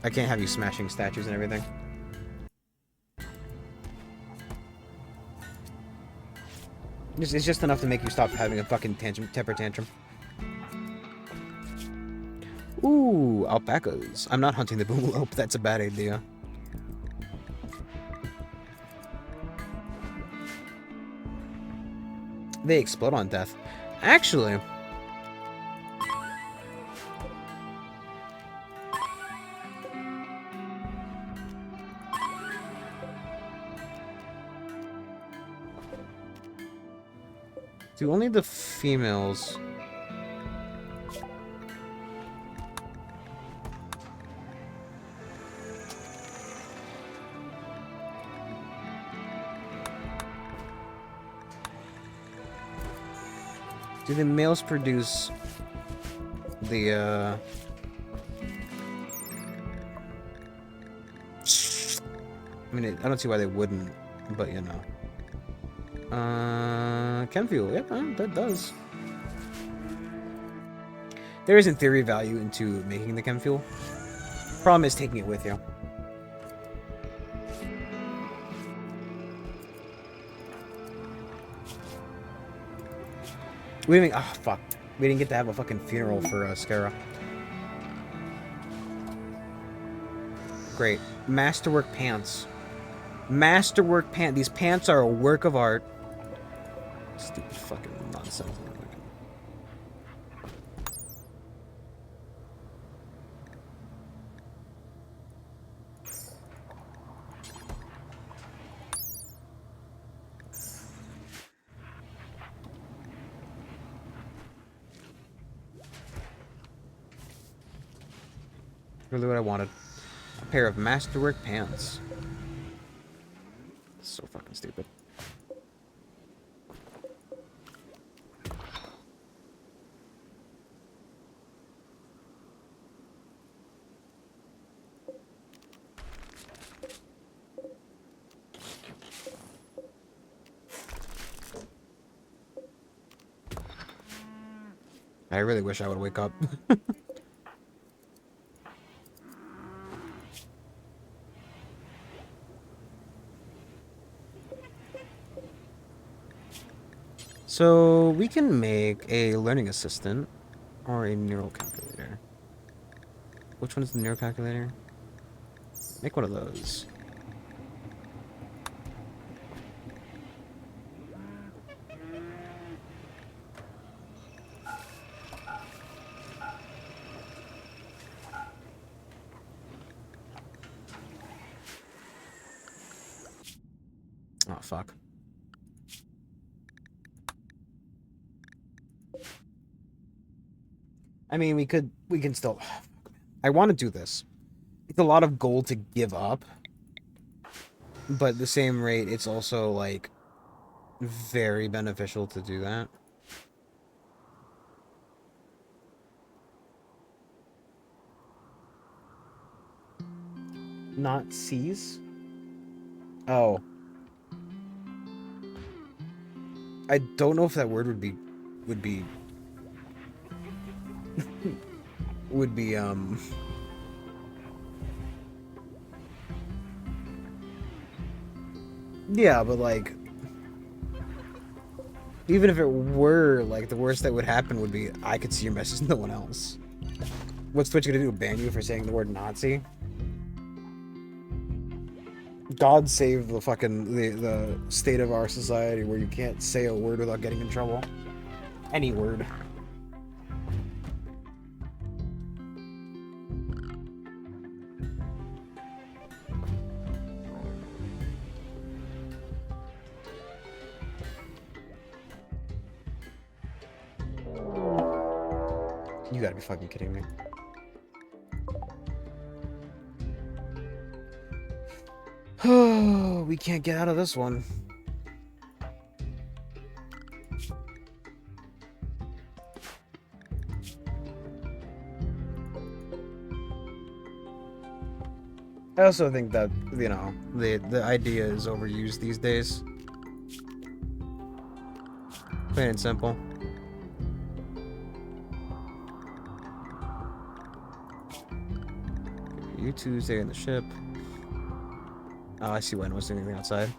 I can't have you smashing statues and everything. It's just enough to make you stop having a fucking temper tantrum. Ooh, alpacas. I'm not hunting the boomalope. That's a bad idea. They explode on death. Actually... do only the females... do the males produce the, I mean, I don't see why they wouldn't, but, you know. Chem fuel, yep, that does. There is, in theory, value into making the chem fuel. Problem is taking it with you. We didn't... oh, fuck. We didn't get to have a fucking funeral for, Scara. Great. Masterwork pants. Masterwork pants. These pants are a work of art. Stupid fucking nonsense. Really what I wanted. A pair of masterwork pants. So fucking stupid. I really wish I would wake up. So, we can make a learning assistant or a neural calculator. Which one is the neural calculator? Make one of those. Oh, fuck. I mean, we can still... I want to do this. It's a lot of gold to give up. But at the same rate, it's also, like, very beneficial to do that. Not C's? Oh. I don't know if that word would be yeah, but like, even if it were, like, the worst that would happen would be I could see your message, no one else. What's Twitch gonna do? Ban you for saying the word Nazi? God save the fucking the state of our society where you can't say a word without getting in trouble. Any word. You gotta be fucking kidding me. Oh, we can't get out of this one. I also think that, you know, the idea is overused these days. Plain and simple. You two stay in the ship. Oh, I see why no one's doing anything outside.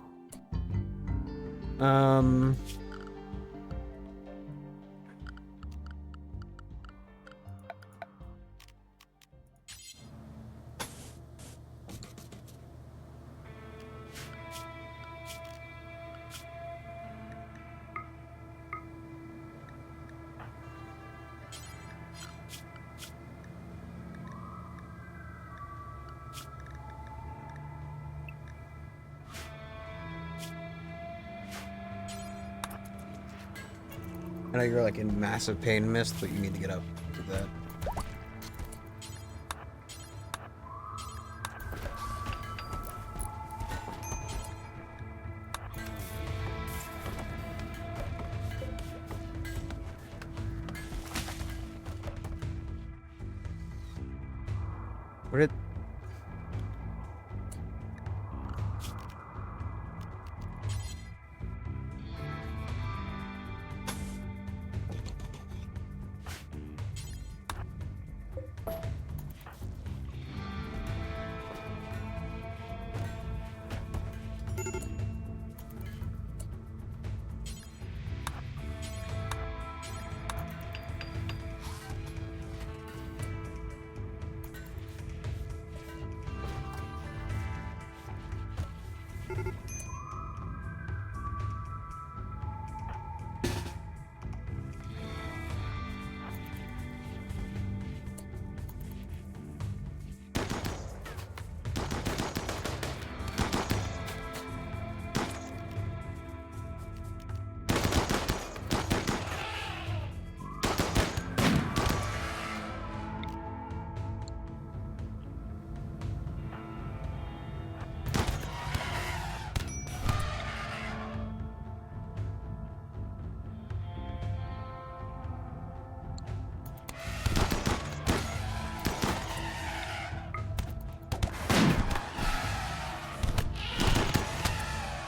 I know you're like in massive pain, Mist, but you need to get up to that. Where did...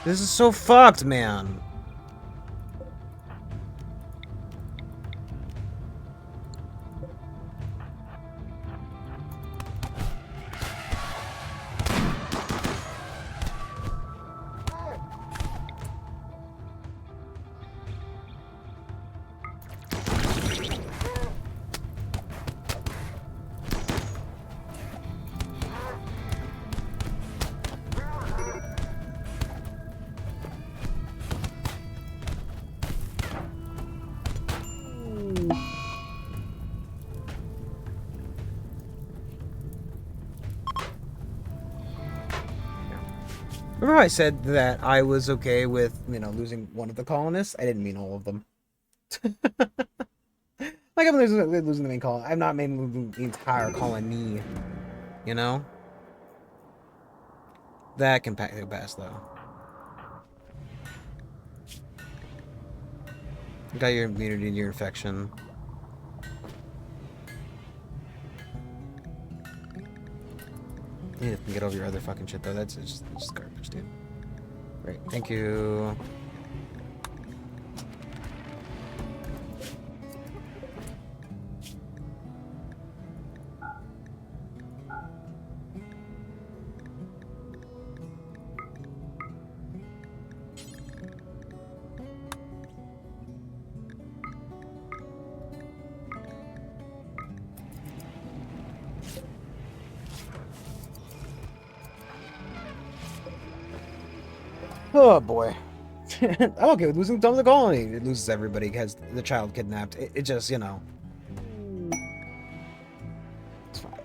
This is so fucked, man. Remember how I said that I was okay with, you know, losing one of the colonists? I didn't mean all of them. Like, I'm losing the main colony. I'm not meaning the entire colony. You know? That can pass, though. You got your immunity and your infection. You need to get over your other fucking shit, though. That's just garbage, dude. Great. Thank you. Oh boy. I'm okay with losing some of the colony. It loses everybody, has the child kidnapped. It just, you know. It's fine.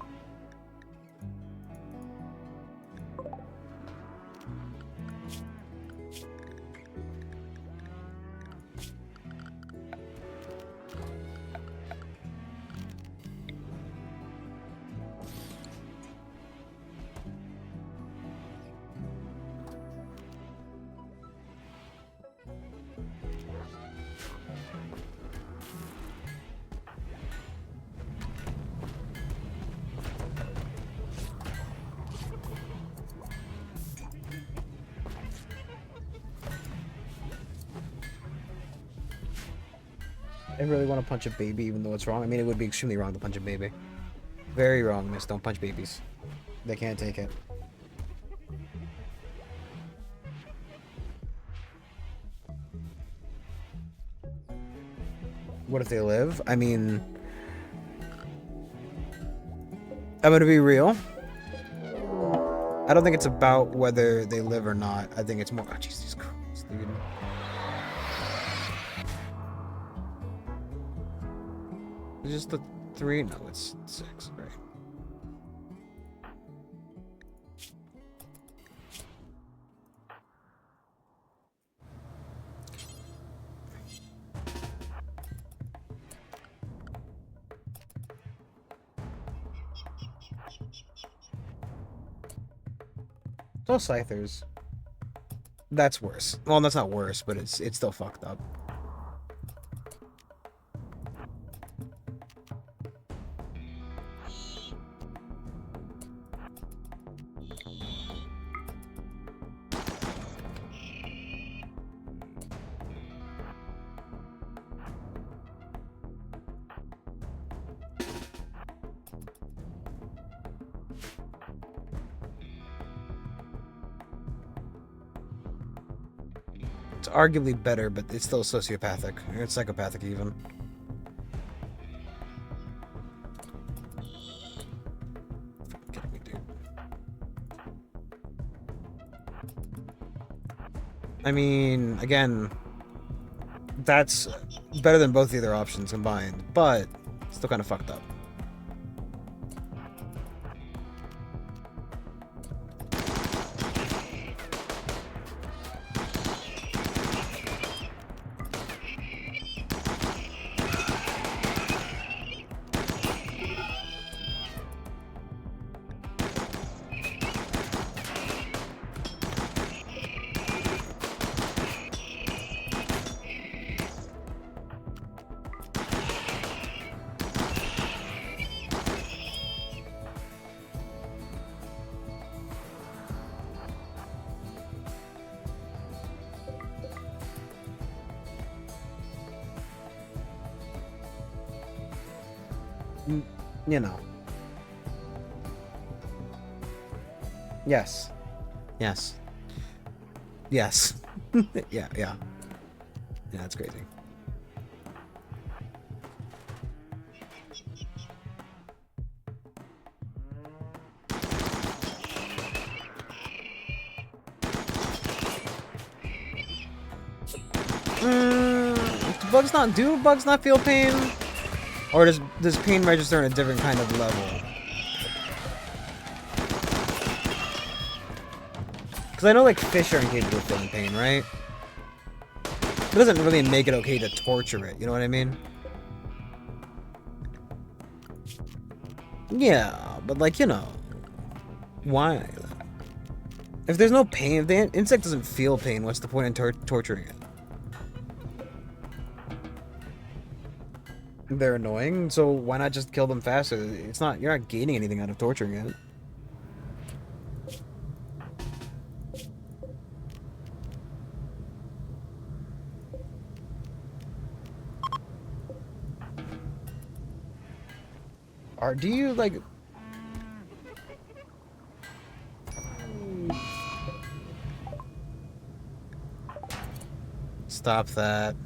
I really want to punch a baby, even though it's wrong. I mean, it would be extremely wrong to punch a baby. Very wrong, miss. Don't punch babies. They can't take it. What if they live? I mean, I'm gonna be real. I don't think it's about whether they live or not. I think it's more. Oh, Jesus Christ, dude. It's just the 3? No, it's 6, right? It's all Scythers. That's worse. Well, that's not worse, but it's still fucked up. It's arguably better, but it's still sociopathic. Or it's psychopathic, even. Fucking kidding me, dude. I mean, again, that's better than both the other options combined, but still kind of fucked up. You know. Yes. Yes. Yes. Yeah, yeah. Yeah, that's crazy. Do bugs not feel pain? Or does pain register on a different kind of level? Because I know like fish are incapable of feeling pain, right? It doesn't really make it okay to torture it, you know what I mean? Yeah, but like, you know, why? If there's no pain, if the insect doesn't feel pain, what's the point in torturing it? They're annoying, so why not just kill them faster? It's not, you're not gaining anything out of torturing it. Do you like? Stop that.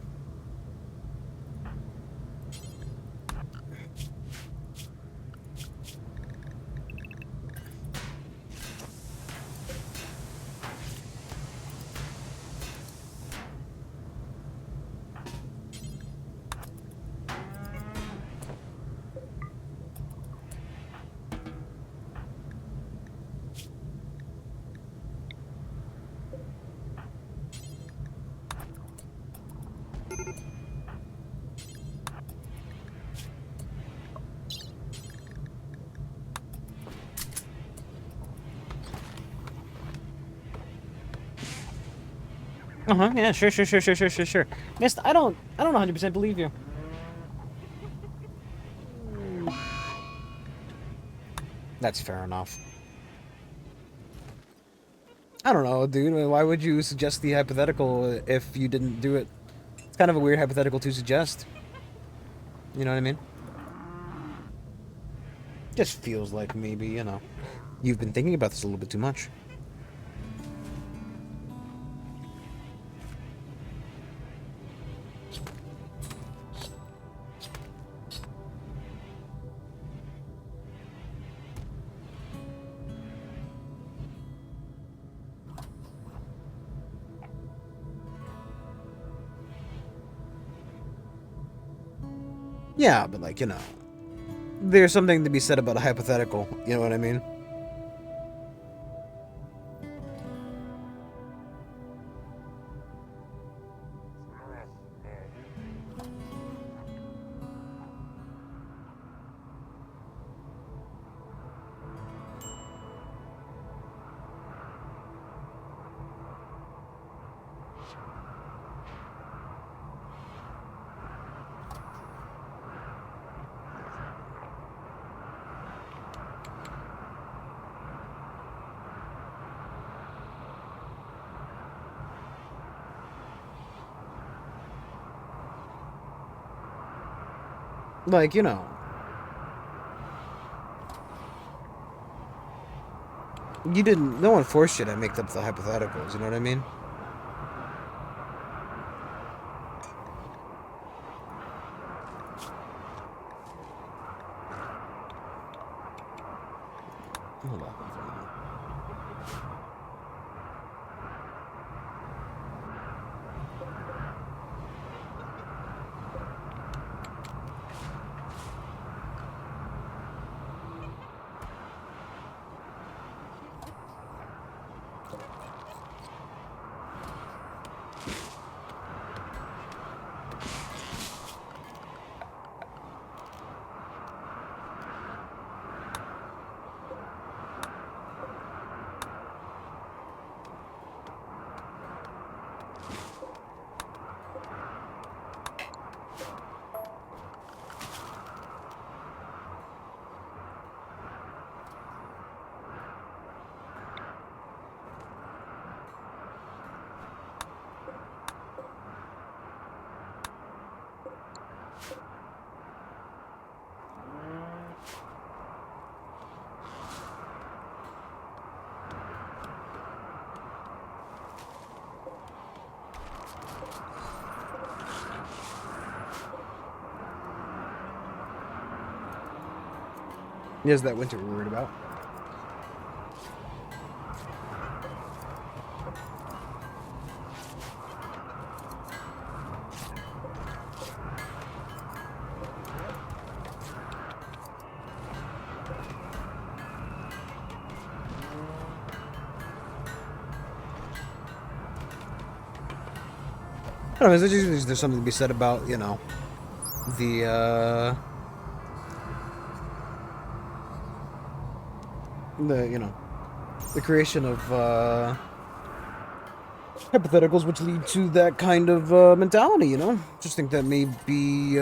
Uh-huh, yeah, sure. Mist, I don't 100% believe you. That's fair enough. I don't know, dude. Why would you suggest the hypothetical if you didn't do it? It's kind of a weird hypothetical to suggest. You know what I mean? Just feels like maybe, you've been thinking about this a little bit too much. Yeah, but like, there's something to be said about a hypothetical. You know what I mean? Like, you didn't. No one forced you to make up the hypotheticals. You know what I mean? Hold on. Here's that winter we're worried about. I don't know. There's something to be said about the the the creation of hypotheticals which lead to that kind of mentality. Just think that maybe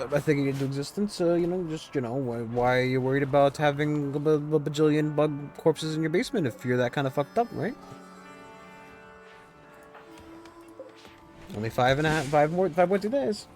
by thinking into existence. Just why are you worried about having a bajillion bug corpses in your basement if you're that kind of fucked up, right? Only 5.5, 5.2 days.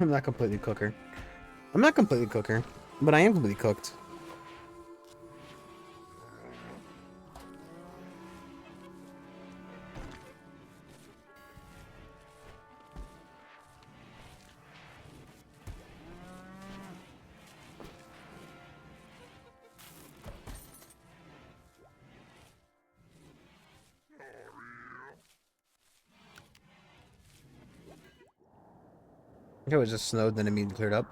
I'm not completely cooker. I'm not completely cooker, but I am completely cooked. If it was just snowed, then immediately cleared up.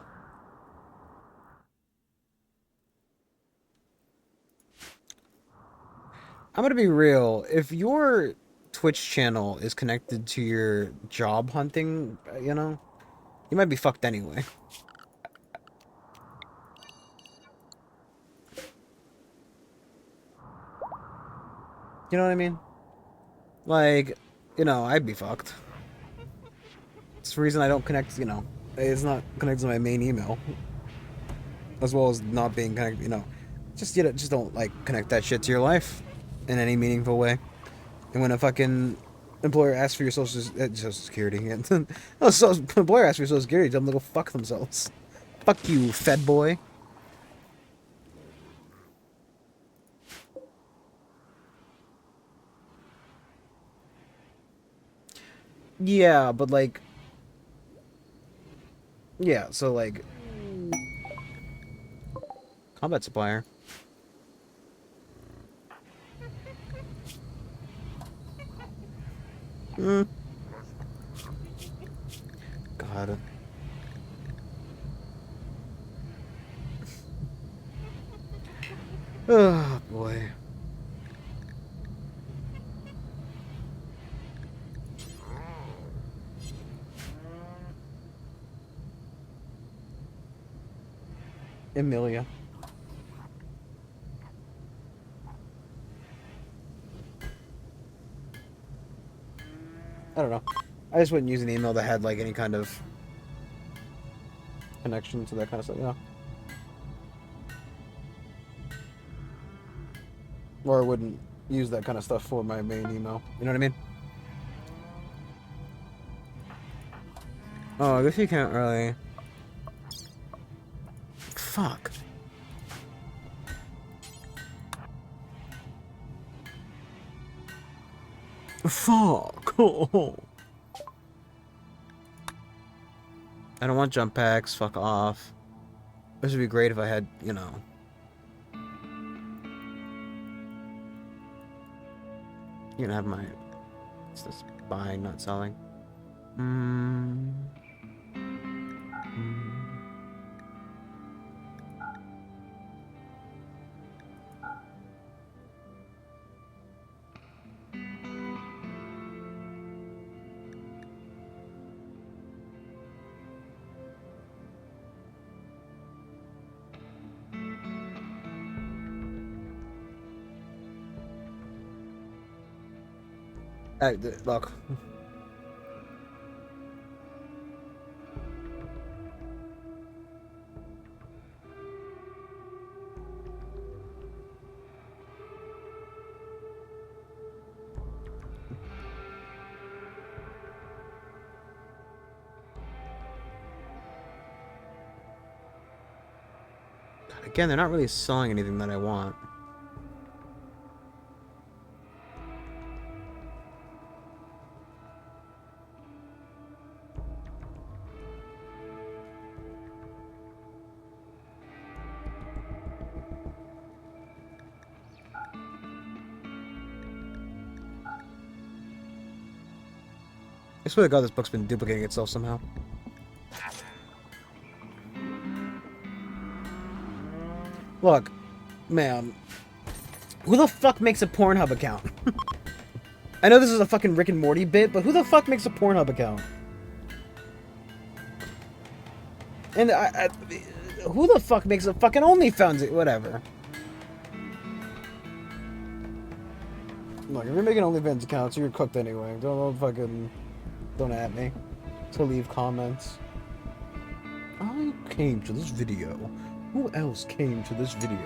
I'm gonna be real. If your Twitch channel is connected to your job hunting, you might be fucked anyway. You know what I mean? Like, I'd be fucked. It's the reason I don't connect, it's not connected to my main email, as well as not being connected, just don't, like, connect that shit to your life in any meaningful way. And when a fucking employer asks for your social security, and employer asks for your social security, tell them to go fuck themselves. Fuck you, Fed boy. Yeah, but like, yeah, so like, combat supplier. Hmm. God. Oh boy. Emilia. I don't know. I just wouldn't use an email that had like any kind of connection to that kind of stuff, Or I wouldn't use that kind of stuff for my main email. You know what I mean? Oh, I guess you can't really. Fuck. Fuck. I don't want jump packs. Fuck off. This would be great if I had, You can have my. It's this buying, not selling. Mm. Look. Again, they're not really selling anything that I want. I swear to God, this book's been duplicating itself somehow. Look, man. Who the fuck makes a Pornhub account? I know this is a fucking Rick and Morty bit, but who the fuck makes a Pornhub account? And who the fuck makes a fucking OnlyFans? Whatever. Look, if you're making OnlyFans accounts, you're cooked anyway. Don't at me to leave comments. I came to this video. Who else came to this video?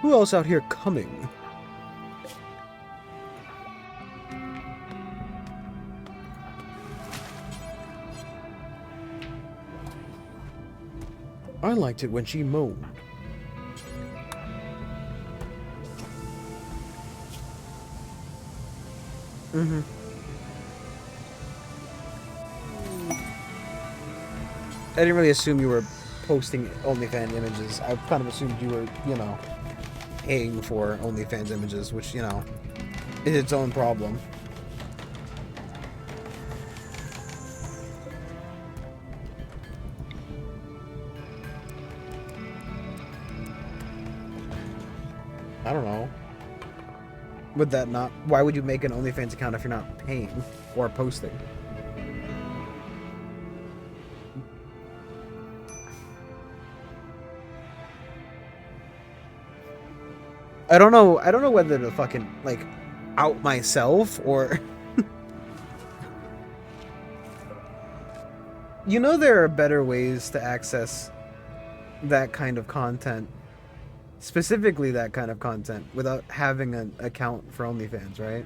Who else out here coming? I liked it when she moaned. Mm-hmm. I didn't really assume you were posting OnlyFans images. I kind of assumed you were, paying for OnlyFans images, which, is its own problem. I don't know. Would that not? Why would you make an OnlyFans account if you're not paying or posting? I don't know. I don't know whether to fucking like out myself or you know there are better ways to access that kind of content, specifically that kind of content, without having an account for OnlyFans, right?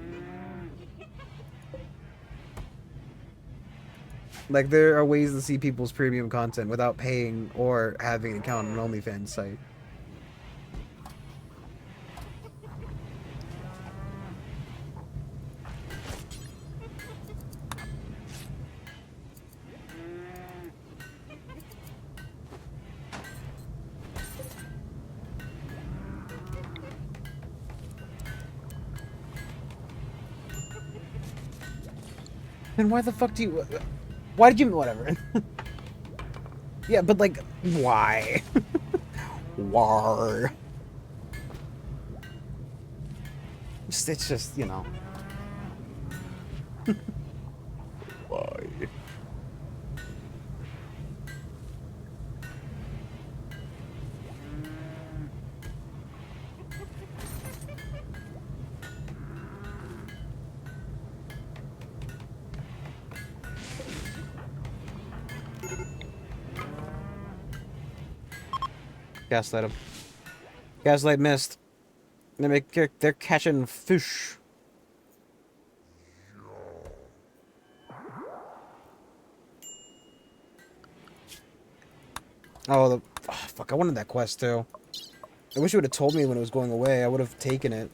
Like there are ways to see people's premium content without paying or having an account on an OnlyFans site. Then why the fuck do you? Why did you? Whatever. Yeah, but like, why? Why? It's just you know. Why? Gaslight him. Gaslight missed. They're catching fish. Oh, fuck! I wanted that quest too. I wish you would have told me when it was going away. I would have taken it.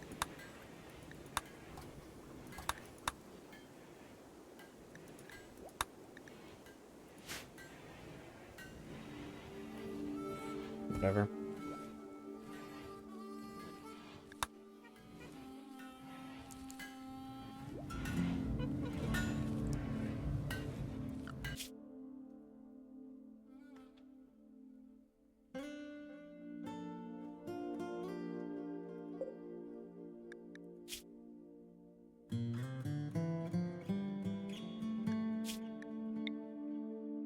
Whatever.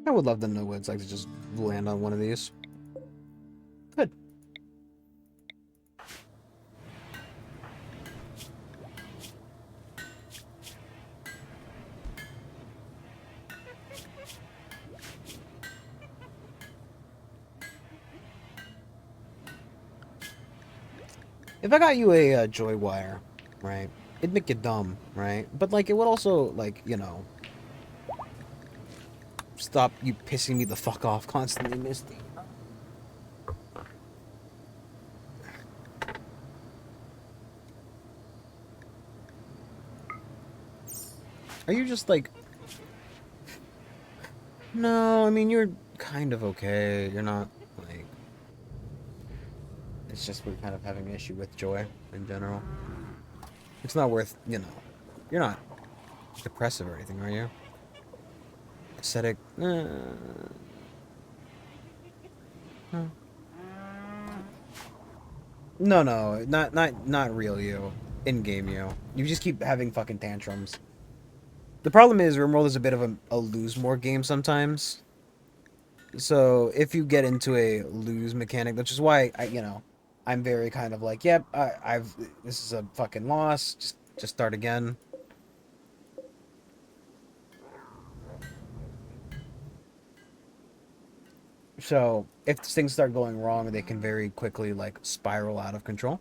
I would love to know what it's like to just land on one of these. Good. If I got you a joy wire, right, it'd make you dumb, right? But like, it would also like, you know, stop you pissing me the fuck off constantly, Misty. Are you just like? No, I mean you're kind of okay. You're not like. It's just we're kind of having an issue with joy in general. It's not worth, you know. You're not depressive or anything, are you? Aesthetic. No, no, not real you. In game you. You just keep having fucking tantrums. The problem is Rimworld is a bit of a lose more game sometimes. So if you get into a lose mechanic, which is why you know, I'm very kind of like, yep, I've this is a fucking loss. Just start again. So if things start going wrong, they can very quickly like spiral out of control.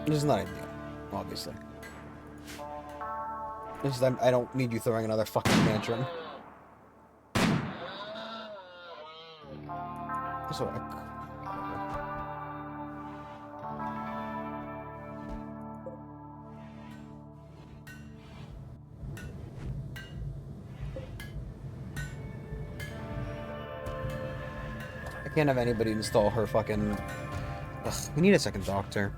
This is not ideal, obviously. This is, I don't need you throwing another fucking tantrum. So I can't have anybody install her fucking. Ugh, we need a second doctor.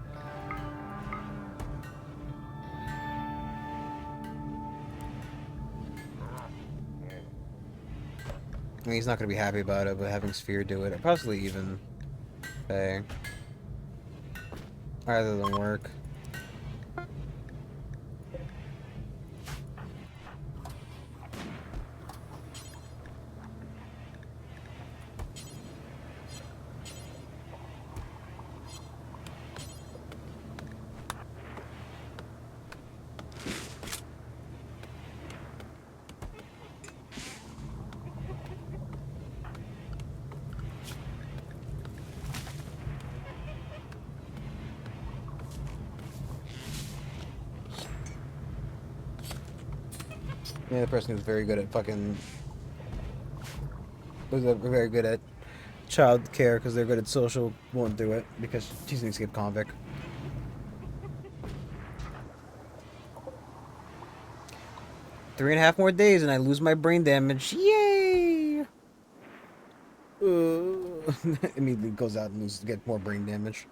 mean, he's not gonna be happy about it, but having Sphere do it, or possibly even pay. Either than work. Yeah, the person who's very good at fucking... was very good at child care because they're good at social won't do it because she's an escaped convict. Three and a half more days and I lose my brain damage. Yay! Immediately goes out and gets more brain damage.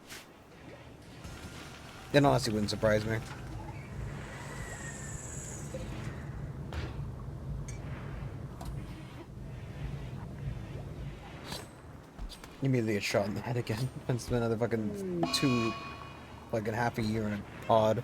That honestly wouldn't surprise me. Immediately get shot in the head again. And spend another fucking half a year in a pod.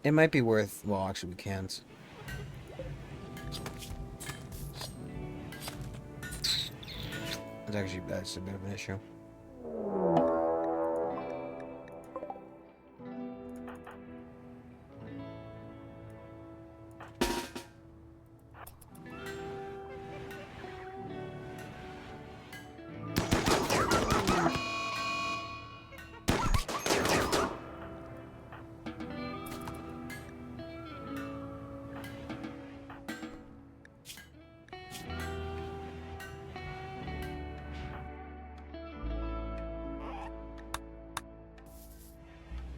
It might be worth... well, actually we can't. That's a bit of an issue.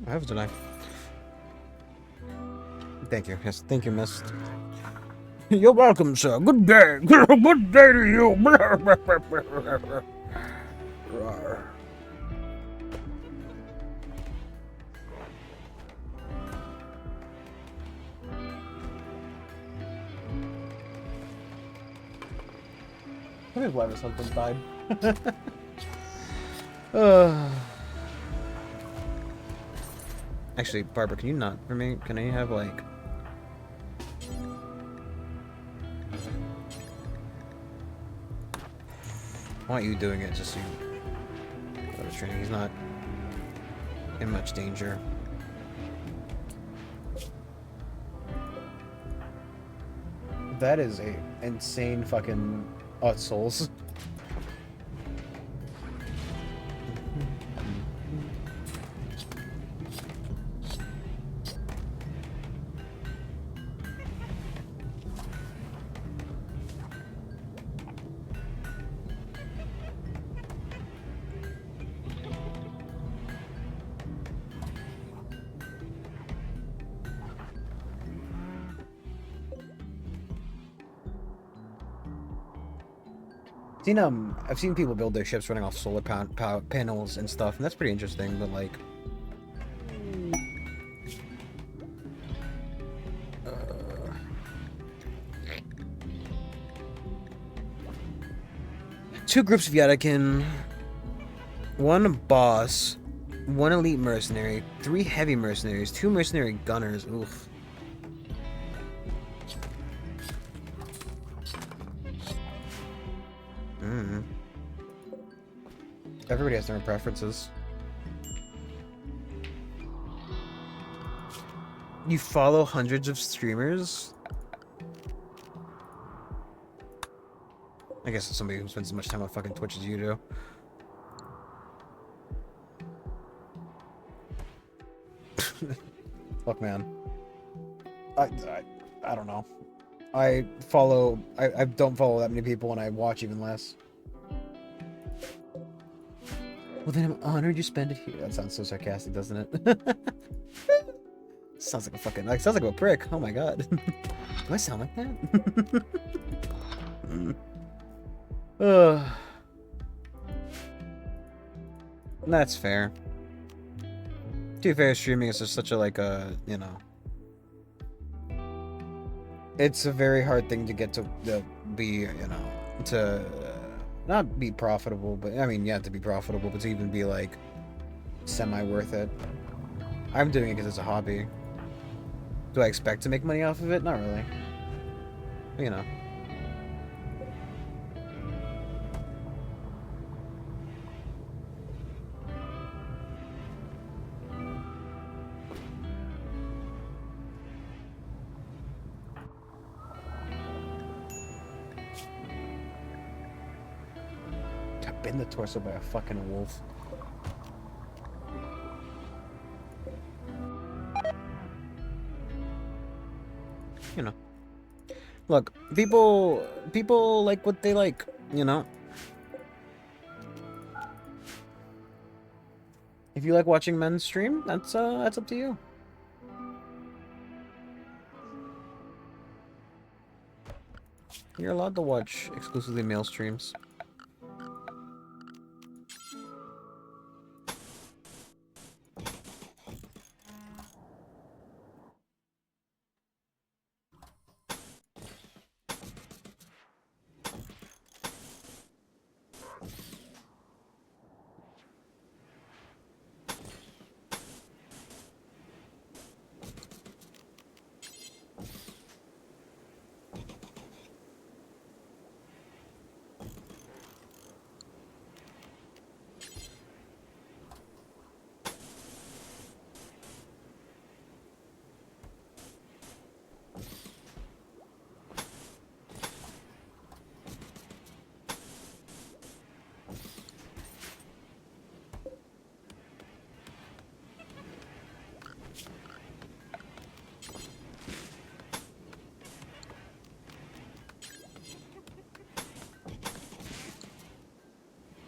I have a knife. Thank you. Yes, thank you, miss. You're welcome, sir. Good day. Good day to you. I'm glad his husband died. Actually, Barbara, can you not for me? Can I have like... I want you doing it just so you... go to training. He's not in much danger. That is a insane fucking souls. I've seen people build their ships running off solar panels and stuff, and that's pretty interesting, but like... two groups of Yatakin, one boss, one elite mercenary, 3 heavy mercenaries, 2 mercenary gunners, oof. Everybody has their own preferences. You follow hundreds of streamers? I guess it's somebody who spends as much time on fucking Twitch as you do. Fuck, man. I don't know. I don't follow that many people, and I watch even less. Well, then I'm honored you spend it here. That sounds so sarcastic, doesn't it? Sounds like a fucking, like, sounds like a prick. Oh my god. Do I sound like that? Ugh. That's fair. To be fair, streaming is just such a, like, you know, it's a very hard thing to get to be, you know, to not be profitable, but I mean, yeah, to be profitable, but to even be like semi worth it. I'm doing it because it's a hobby. Do I expect to make money off of it? Not really. You know. I've been the torso by a fucking wolf. You know. Look, people like what they like, you know? If you like watching men stream, that's up to you. You're allowed to watch exclusively male streams.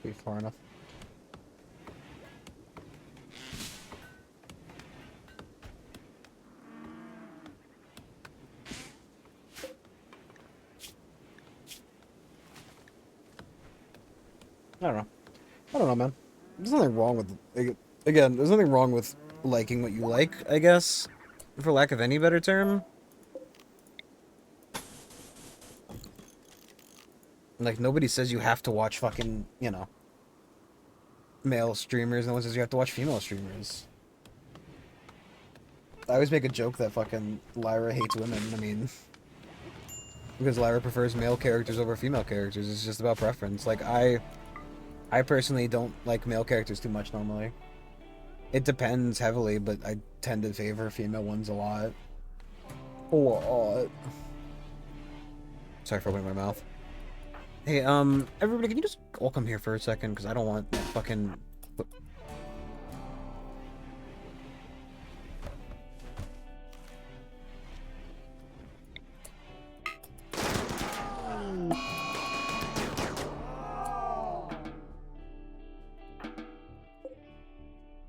Be far enough. I don't know. I don't know, man. There's nothing wrong with, again, there's nothing wrong with liking what you like, I guess, for lack of any better term. Like, nobody says you have to watch fucking, you know, male streamers. No one says you have to watch female streamers. I always make a joke that fucking Lyra hates women. I mean, because Lyra prefers male characters over female characters. It's just about preference. Like, I personally don't like male characters too much normally. It depends heavily, but I tend to favor female ones a lot. A lot. Sorry for opening my mouth. Hey, everybody, can you just all come here for a second? Because I don't want that fucking...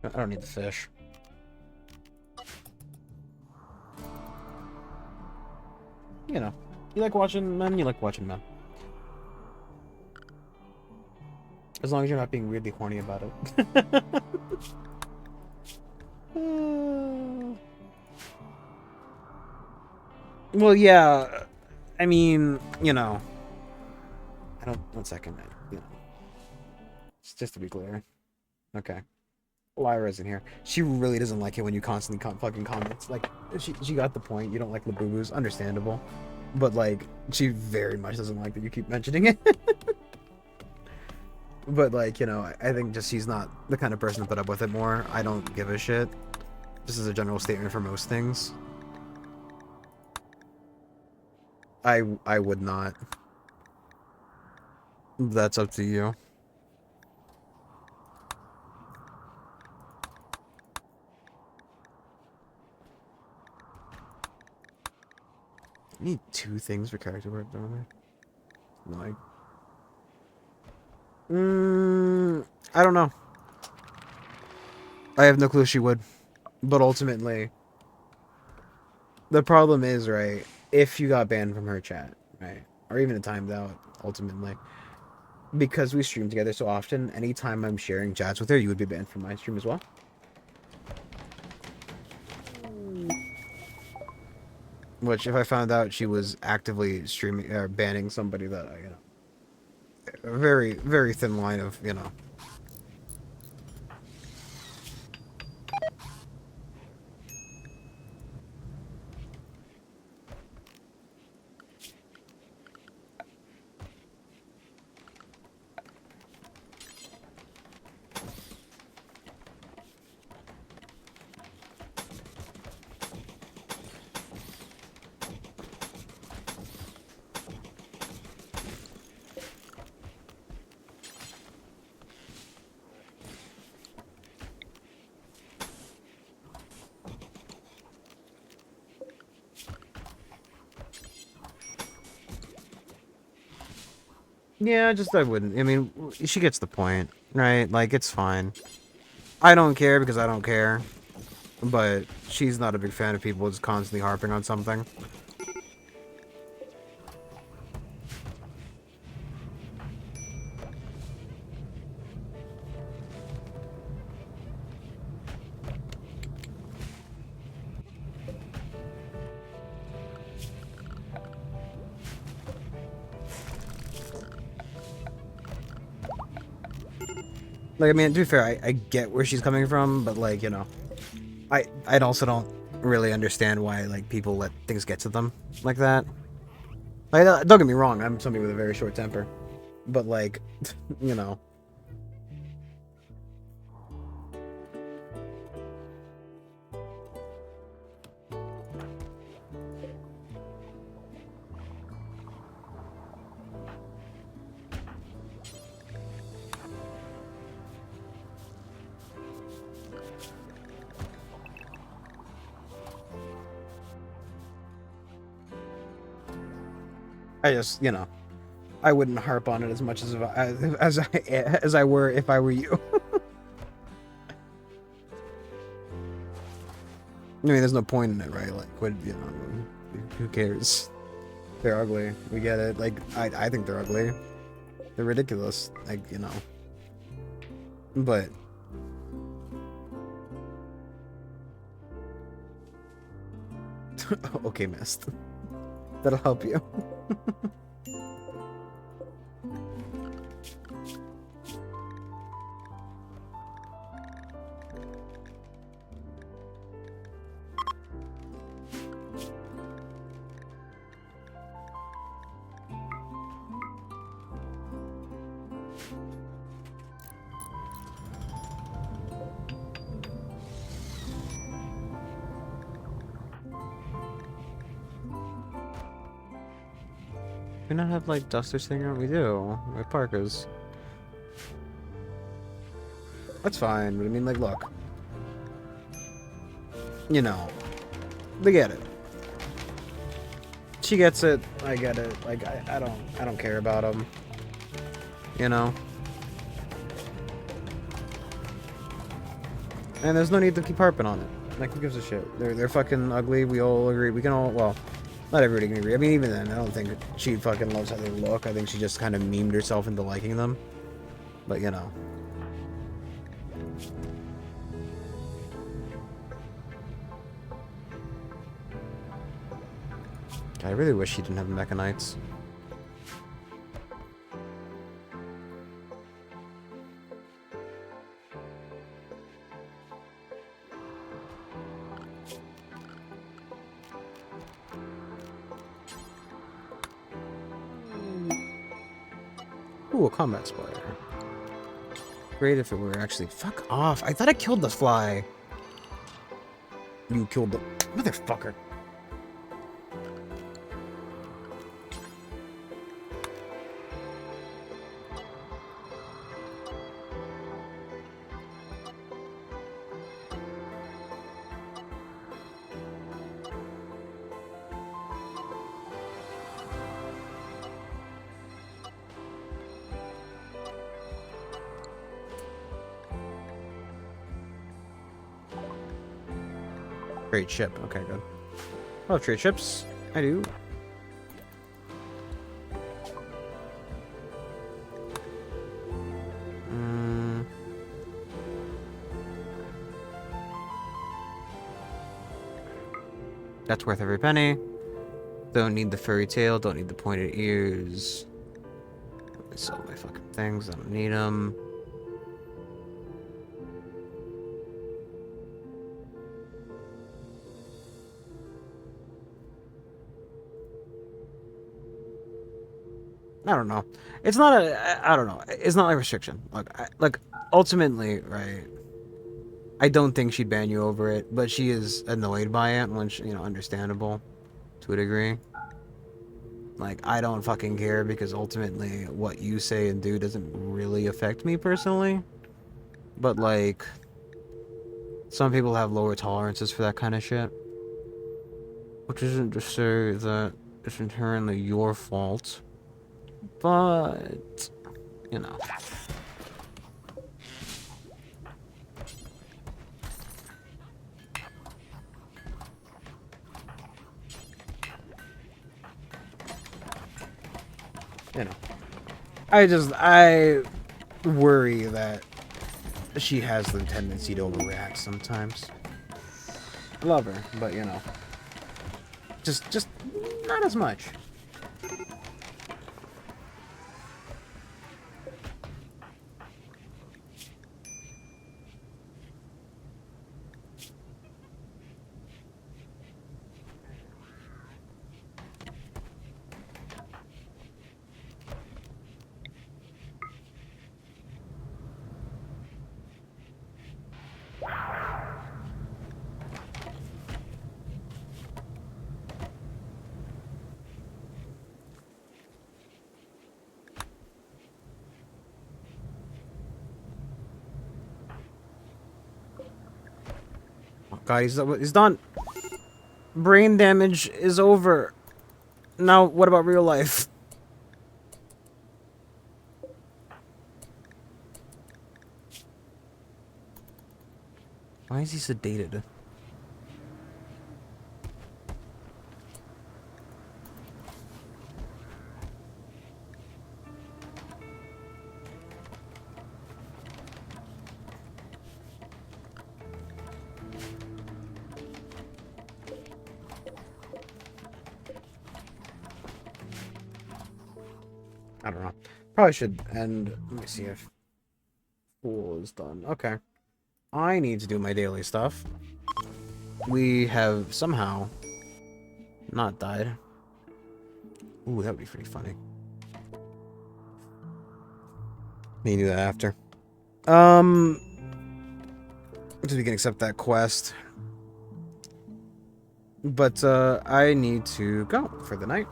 I don't need the fish. You know, you like watching men, you like watching men. As long as you're not being weirdly horny about it. Well, yeah, I mean, you know, I don't, one second, you know, just to be clear. Okay. Lyra isn't here. She really doesn't like it when you constantly fucking comment. Like, she got the point. You don't like Labubu's. Understandable. But, like, she very much doesn't like that you keep mentioning it. But, like, you know, I think just she's not the kind of person to put up with it more. I don't give a shit. This is a general statement for most things. I would not. That's up to you. I need two things for character work, don't I? Like, I don't know. I have no clue she would. But ultimately, the problem is, right, if you got banned from her chat, right, or even a timed out, ultimately, because we stream together so often, anytime I'm sharing chats with her, you would be banned from my stream as well. Which, if I found out she was actively streaming or banning somebody that I, a very, very thin line of, yeah, just I wouldn't. I mean, she gets the point, right? Like, it's fine. I don't care because I don't care, but she's not a big fan of people just constantly harping on something. Like, I mean, to be fair, I get where she's coming from, but like, I also don't really understand why like people let things get to them like that. Like, don't get me wrong, I'm somebody with a very short temper, but like, you know, I just, I wouldn't harp on it as much as if as I were if I were you. I mean, there's no point in it, right? Like, what, who cares? They're ugly. We get it. Like, I think they're ugly. They're ridiculous. Like, but okay, mist. That'll help you. We not have like dusters thing around? We do. We have parkas. That's fine, but I mean, like, look. They get it. She gets it. I get it. Like, I don't care about them. You know. And there's no need to keep harping on it. Like, who gives a shit? They're fucking ugly. We all agree. We can all, well, not everybody can agree. I mean, even then, I don't think she fucking loves how they look. I think she just kind of memed herself into liking them. But, I really wish she didn't have Mechanites. Ooh, a combat spider. Great if it were actually... Fuck off. I thought I killed the fly. You killed the... Motherfucker. Trade ship. Okay, good. Oh, trade ships. I do. Mm. That's worth every penny. Don't need the furry tail. Don't need the pointed ears. Sell my fucking things. I don't need them. I don't know. It's not a. I don't know. It's not a restriction. Like ultimately, right? I don't think she'd ban you over it, but she is annoyed by it, which understandable to a degree. Like I don't fucking care because ultimately, what you say and do doesn't really affect me personally. But like, some people have lower tolerances for that kind of shit, which isn't to say that it's inherently your fault, but you know. You know, I worry that she has the tendency to overreact sometimes. Love her, but just not as much. Oh God, he's done. Brain damage is over. Now, what about real life? Why is he sedated? I don't know. Probably should end. Let me see if pool is done. Okay. I need to do my daily stuff. We have somehow not died. Ooh, that would be pretty funny. May do that after. So we can accept that quest. But I need to go for the night.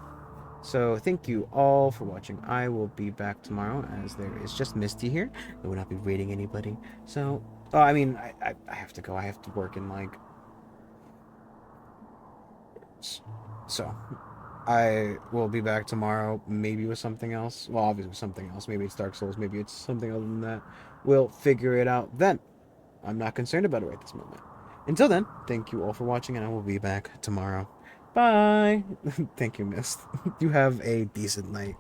So thank you all for watching. I will be back tomorrow as there is just Misty here. I will not be raiding anybody. So, I mean, I have to go. I have to work in like... So, I will be back tomorrow, maybe with something else. Well, obviously something else. Maybe it's Dark Souls. Maybe it's something other than that. We'll figure it out then. I'm not concerned about it right this moment. Until then, thank you all for watching, and I will be back tomorrow. Bye! Thank you, Mist. You have a decent night.